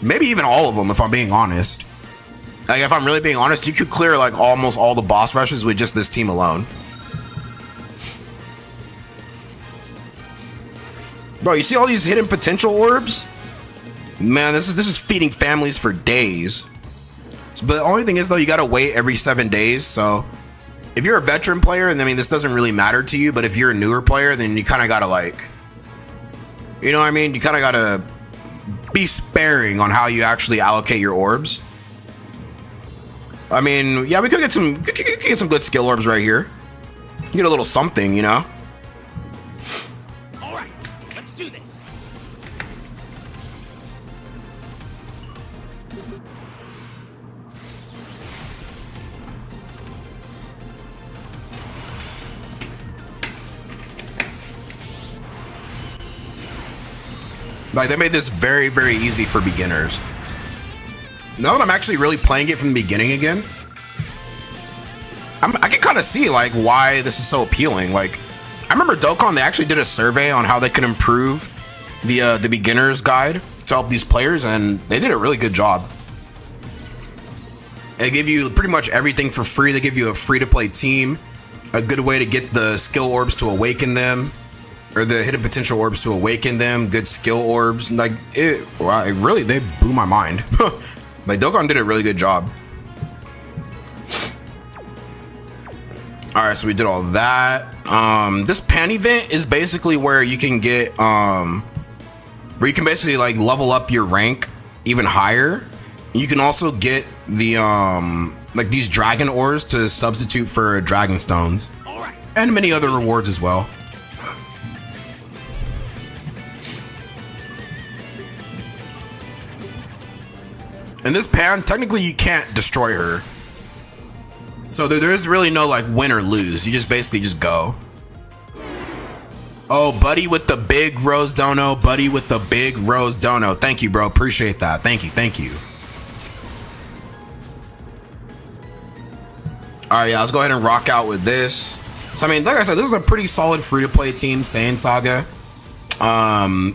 Maybe even all of them, if I'm being honest. Like, if I'm really being honest, you could clear, like, almost all the boss rushes with just this team alone. Bro, you see all these hidden potential orbs? Man, this is feeding families for days. But the only thing is, though, you gotta wait every 7 days, so... If you're a veteran player, and I mean, this doesn't really matter to you, but if you're a newer player, then you kind of gotta, like... You know what I mean? You kind of gotta be sparing on how you actually allocate your orbs. I mean, yeah, we could get some good skill orbs right here. Get a little something, you know? All right, let's do this. Like, they made this very, very easy for beginners. Now that I'm actually really playing it from the beginning again, I can kind of see, like, why this is so appealing. Like, I remember Dokkan, they actually did a survey on how they could improve the beginner's guide to help these players, and they did a really good job. They give you pretty much everything for free. They give you a free-to-play team, a good way to get the skill orbs to awaken them, or the hidden potential orbs to awaken them, good skill orbs. Like, wow, it really, they blew my mind. Like, Dokkan did a really good job. All right, so we did all that. This pan event is basically where you can get, where you can basically like level up your rank even higher. You can also get the, like these dragon ores to substitute for dragon stones. All right. And many other rewards as well. In this pan, technically you can't destroy her. So there's really no like win or lose. You just basically just go. Oh, buddy with the big rose dono. Buddy with the big rose dono. Thank you, bro. Appreciate that. Thank you. Thank you. All right, yeah, let's go ahead and rock out with this. So, I mean, like I said, this is a pretty solid free-to-play team, Saiyan Saga.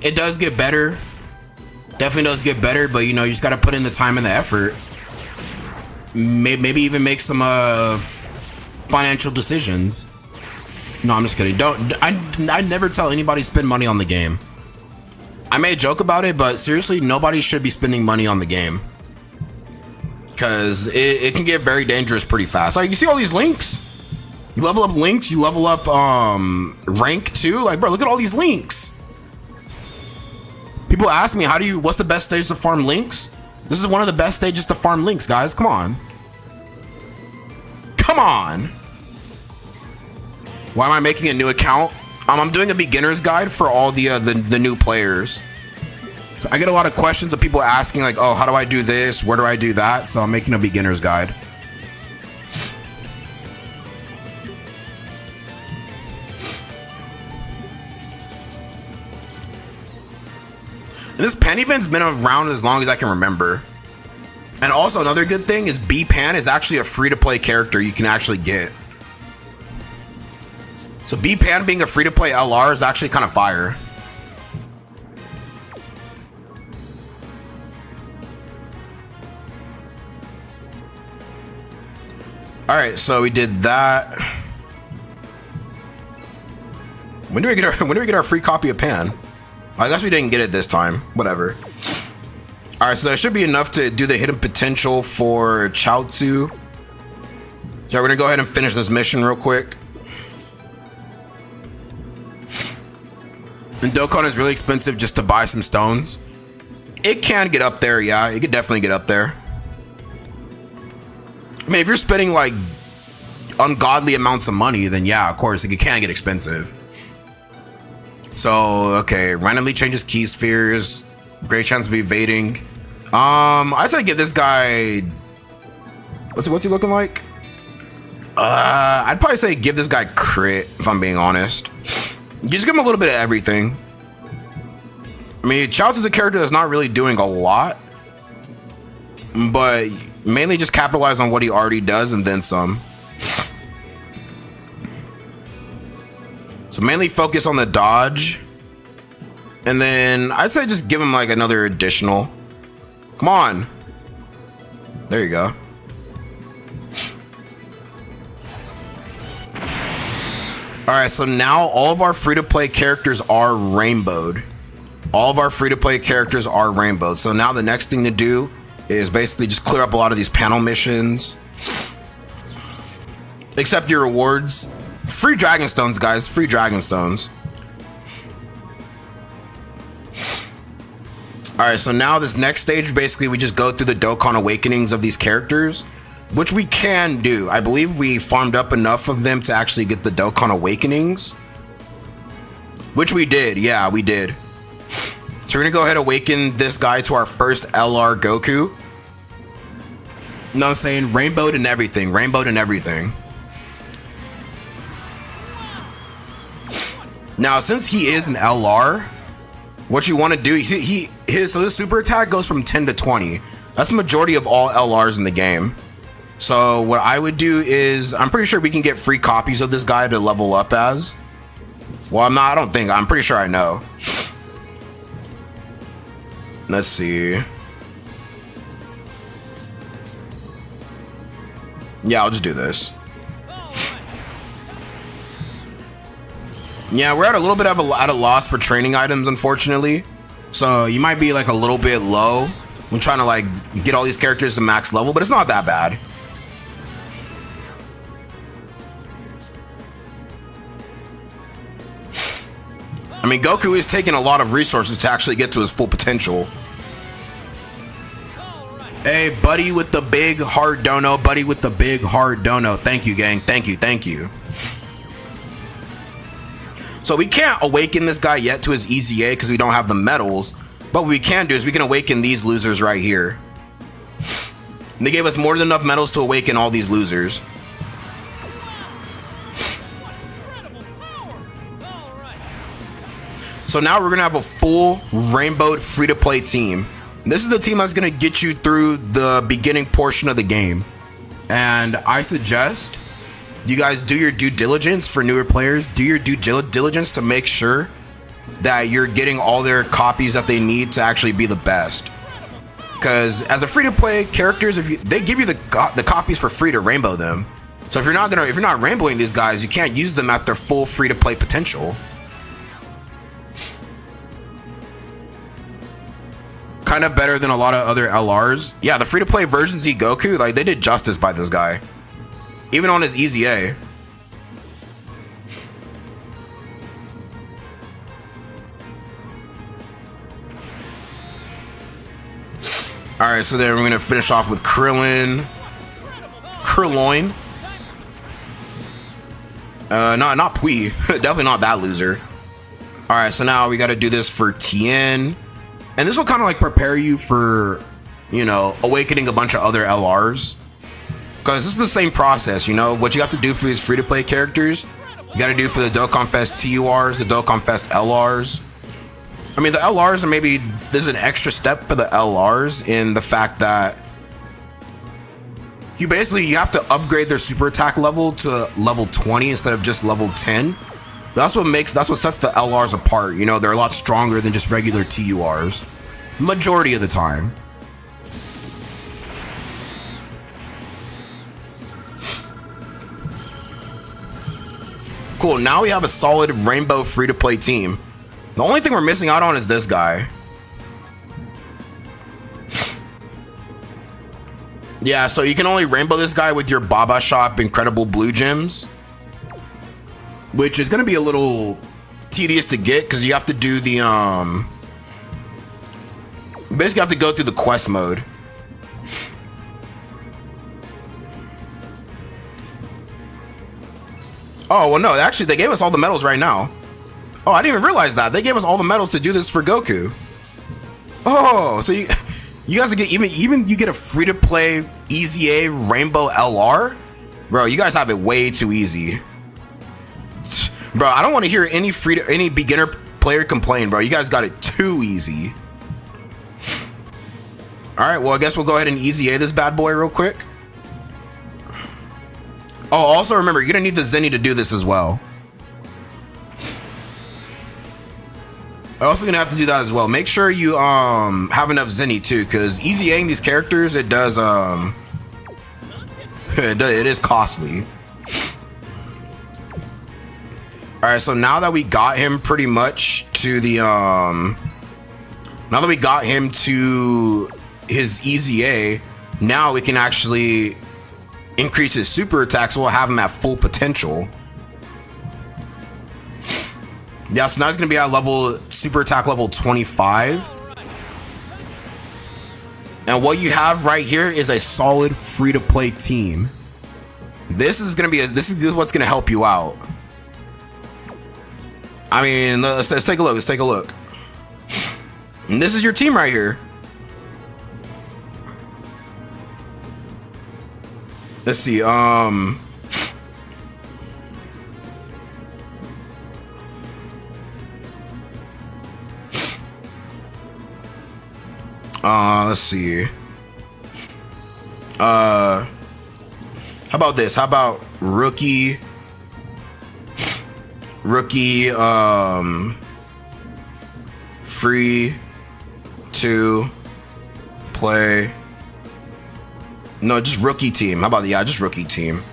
It does get better. Definitely does get better, but, you know, you just got to put in the time and the effort. Maybe even make some financial decisions. No, I'm just kidding. I never tell anybody to spend money on the game. I may joke about it, but seriously, nobody should be spending money on the game. Because it can get very dangerous pretty fast. Like, you see all these links? You level up links, you level up rank too. Like, bro, look at all these links. People ask me, what's the best stage to farm links? This is one of the best stages to farm links, guys. Come on. Come on. Why am I making a new account? I'm doing a beginner's guide for all the new players. So I get a lot of questions of people asking like, oh, how do I do this? Where do I do that? So I'm making a beginner's guide. And this pan event's been around as long as I can remember. And also another good thing is B-Pan is actually a free-to-play character you can actually get. So B-Pan being a free-to-play LR is actually kind of fire. All right, so we did that. When do we get our free copy of Pan? I guess we didn't get it this time. Whatever. All right, so that should be enough to do the hidden potential for Chaozu. So we're gonna go ahead and finish this mission real quick. And Dokkan is really expensive just to buy some stones. It can get up there, yeah. It could definitely get up there. I mean, if you're spending like ungodly amounts of money, then yeah, of course, it can get expensive. So, okay, randomly changes key spheres. Great chance of evading. I'd say give this guy... What's he looking like? I'd probably say give this guy crit, if I'm being honest. You just give him a little bit of everything. I mean, Chaozu is a character that's not really doing a lot. But mainly just capitalize on what he already does and then some. So mainly focus on the dodge. And then I'd say just give him like another additional. Come on. There you go. All right, so now all of our free-to-play characters are rainbowed. All of our free-to-play characters are rainbowed. So now the next thing to do is basically just clear up a lot of these panel missions. Accept your rewards. Free dragon stones, guys. Free dragon stones. All right, so now this next stage, basically we just go through the Dokkan awakenings of these characters, which we can do. I believe we farmed up enough of them to actually get the Dokkan awakenings, which we did. Yeah, we did. So we're gonna go ahead and awaken this guy to our first LR Goku. You know what I'm saying? Rainbowed and everything. Rainbowed and everything. Now, since he is an LR, what you want to do, so his super attack goes from 10 to 20. That's the majority of all LRs in the game. So what I would do is, I'm pretty sure we can get free copies of this guy to level up as. Well, I'm pretty sure I know. Let's see. Yeah, I'll just do this. Yeah, we're at a little bit of at a loss for training items, unfortunately. So you might be like a little bit low when trying to like get all these characters to max level, but it's not that bad. I mean, Goku is taking a lot of resources to actually get to his full potential. Hey, buddy with the big hard dono, buddy with the big hard dono. Thank you, gang. Thank you, thank you. So we can't awaken this guy yet to his EZA because we don't have the medals. But what we can do is we can awaken these losers right here. And they gave us more than enough medals to awaken all these losers. So now we're going to have a full rainbowed free-to-play team. This is the team that's going to get you through the beginning portion of the game. And I suggest you guys do your due diligence for newer players. Do your due diligence to make sure that you're getting all their copies that they need to actually be the best. Because as a free-to-play characters, they give you the copies for free to rainbow them. So if you're not rainbowing these guys, you can't use them at their full free-to-play potential. Kind of better than a lot of other LRs. Yeah, the free-to-play versions of Goku, like they did justice by this guy. Even on his EZA. Alright, so then we're gonna finish off with Krillin. Krillin. Not Pui. Definitely not that loser. Alright, so now we gotta do this for Tien. And this will kind of like prepare you for, you know, awakening a bunch of other LRs. Because this is the same process, you know, what you have to do for these free-to-play characters, you got to do for the Dokkan Fest TURs, the Dokkan Fest LRs. I mean, the LRs are maybe, there's an extra step for the LRs in the fact that you have to upgrade their super attack level to level 20 instead of just level 10. That's what sets the LRs apart. You know, they're a lot stronger than just regular TURs. Majority of the time. Cool, now we have a solid rainbow free-to-play team. The only thing we're missing out on is this guy. Yeah, so you can only rainbow this guy with your Baba Shop Incredible Blue Gems. Which is going to be a little tedious to get because you have to do the, you basically have to go through the quest mode. Oh, well, no, actually, they gave us all the medals right now. Oh, I didn't even realize that. They gave us all the medals to do this for Goku. Oh, so you guys get even you get a free-to-play EZA Rainbow LR? Bro, you guys have it way too easy. Bro, I don't want to hear any beginner player complain, bro. You guys got it too easy. All right, well, I guess we'll go ahead and EZA this bad boy real quick. Oh, also remember, you're gonna need the Zenny to do this as well. I'm also gonna have to do that as well. Make sure you have enough Zenny too, because EZAing these characters, it does it is costly. All right, so now that we got him pretty much to the now that we got him to his EZA, now we can actually increase his super attack, so we'll have him at full potential. Yeah, so now he's gonna be at super attack level 25. And what you have right here is a solid free-to-play team. This is what's gonna help you out. I mean, let's take a look. Let's take a look. And this is your team right here. Let's see. Let's see. How about this? How about rookie, free to play No, just rookie team. How about, yeah, just rookie team.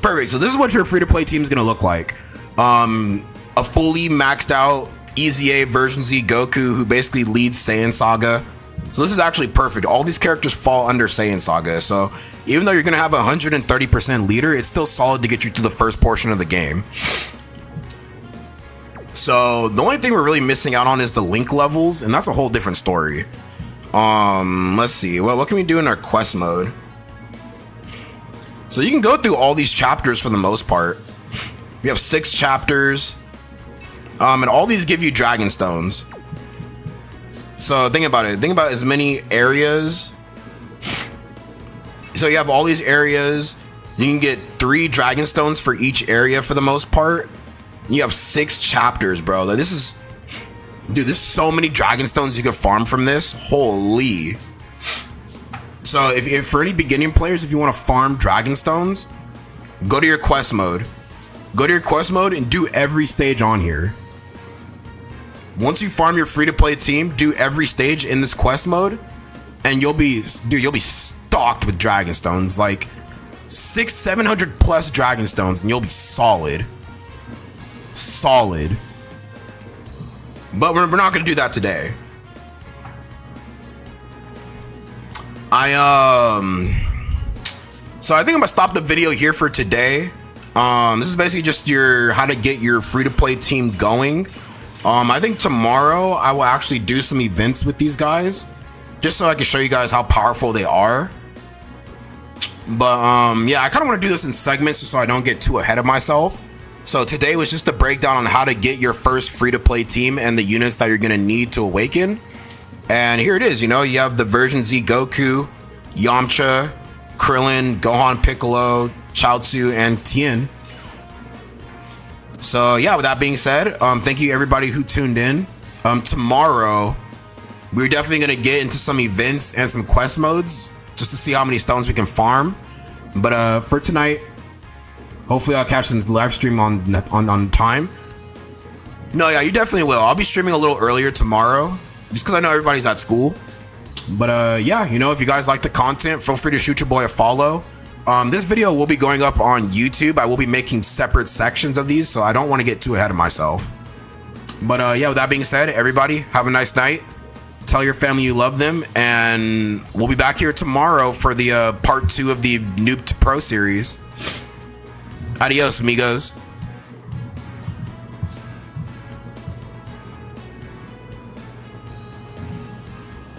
Perfect. So this is what your free-to-play team is going to look like. A fully maxed out Easy A version Z Goku who basically leads Saiyan Saga. So this is actually perfect. All these characters fall under Saiyan Saga. So even though you're going to have a 130% leader, it's still solid to get you to the first portion of the game. So the only thing we're really missing out on is the link levels, and that's a whole different story. Let's see. Well, what can we do in our quest mode? So you can go through all these chapters for the most part. We have 6 chapters. And all these give you dragon stones. So think about it. Think about as many areas. So you have all these areas. You can get 3 dragon stones for each area for the most part. You have 6 chapters, bro. Like, this is, dude, there's so many dragon stones you can farm from this. Holy. So if for any beginning players, if you want to farm dragon stones, go to your quest mode. Go to your quest mode and do every stage on here. Once you farm your free-to-play team, do every stage in this quest mode, and you'll be stocked with dragon stones, like 600-700 plus dragon stones, and you'll be solid. Solid. But we're not gonna do that today. So I think I'm gonna stop the video here for today. This is basically just how to get your free-to-play team going. I think tomorrow I will actually do some events with these guys, just so I can show you guys how powerful they are. But yeah, I kind of want to do this in segments so I don't get too ahead of myself. So today was just a breakdown on how to get your first free-to-play team and the units that you're gonna need to awaken. And here it is. You know, you have the version Z Goku, Yamcha, Krillin, Gohan, Piccolo, Chaozu, and Tien. So yeah, with that being said, thank you everybody who tuned in. Tomorrow we're definitely gonna get into some events and some quest modes just to see how many stones we can farm. But for tonight, hopefully I'll catch the live stream on time. No, yeah, you definitely will. I'll be streaming a little earlier tomorrow just because I know everybody's at school. But yeah, you know, if you guys like the content, feel free to shoot your boy a follow. This video will be going up on YouTube. I will be making separate sections of these, so I don't want to get too ahead of myself. But yeah, with that being said, everybody have a nice night. Tell your family you love them, and we'll be back here tomorrow for the part 2 of the Noob to Pro series. Adios, amigos.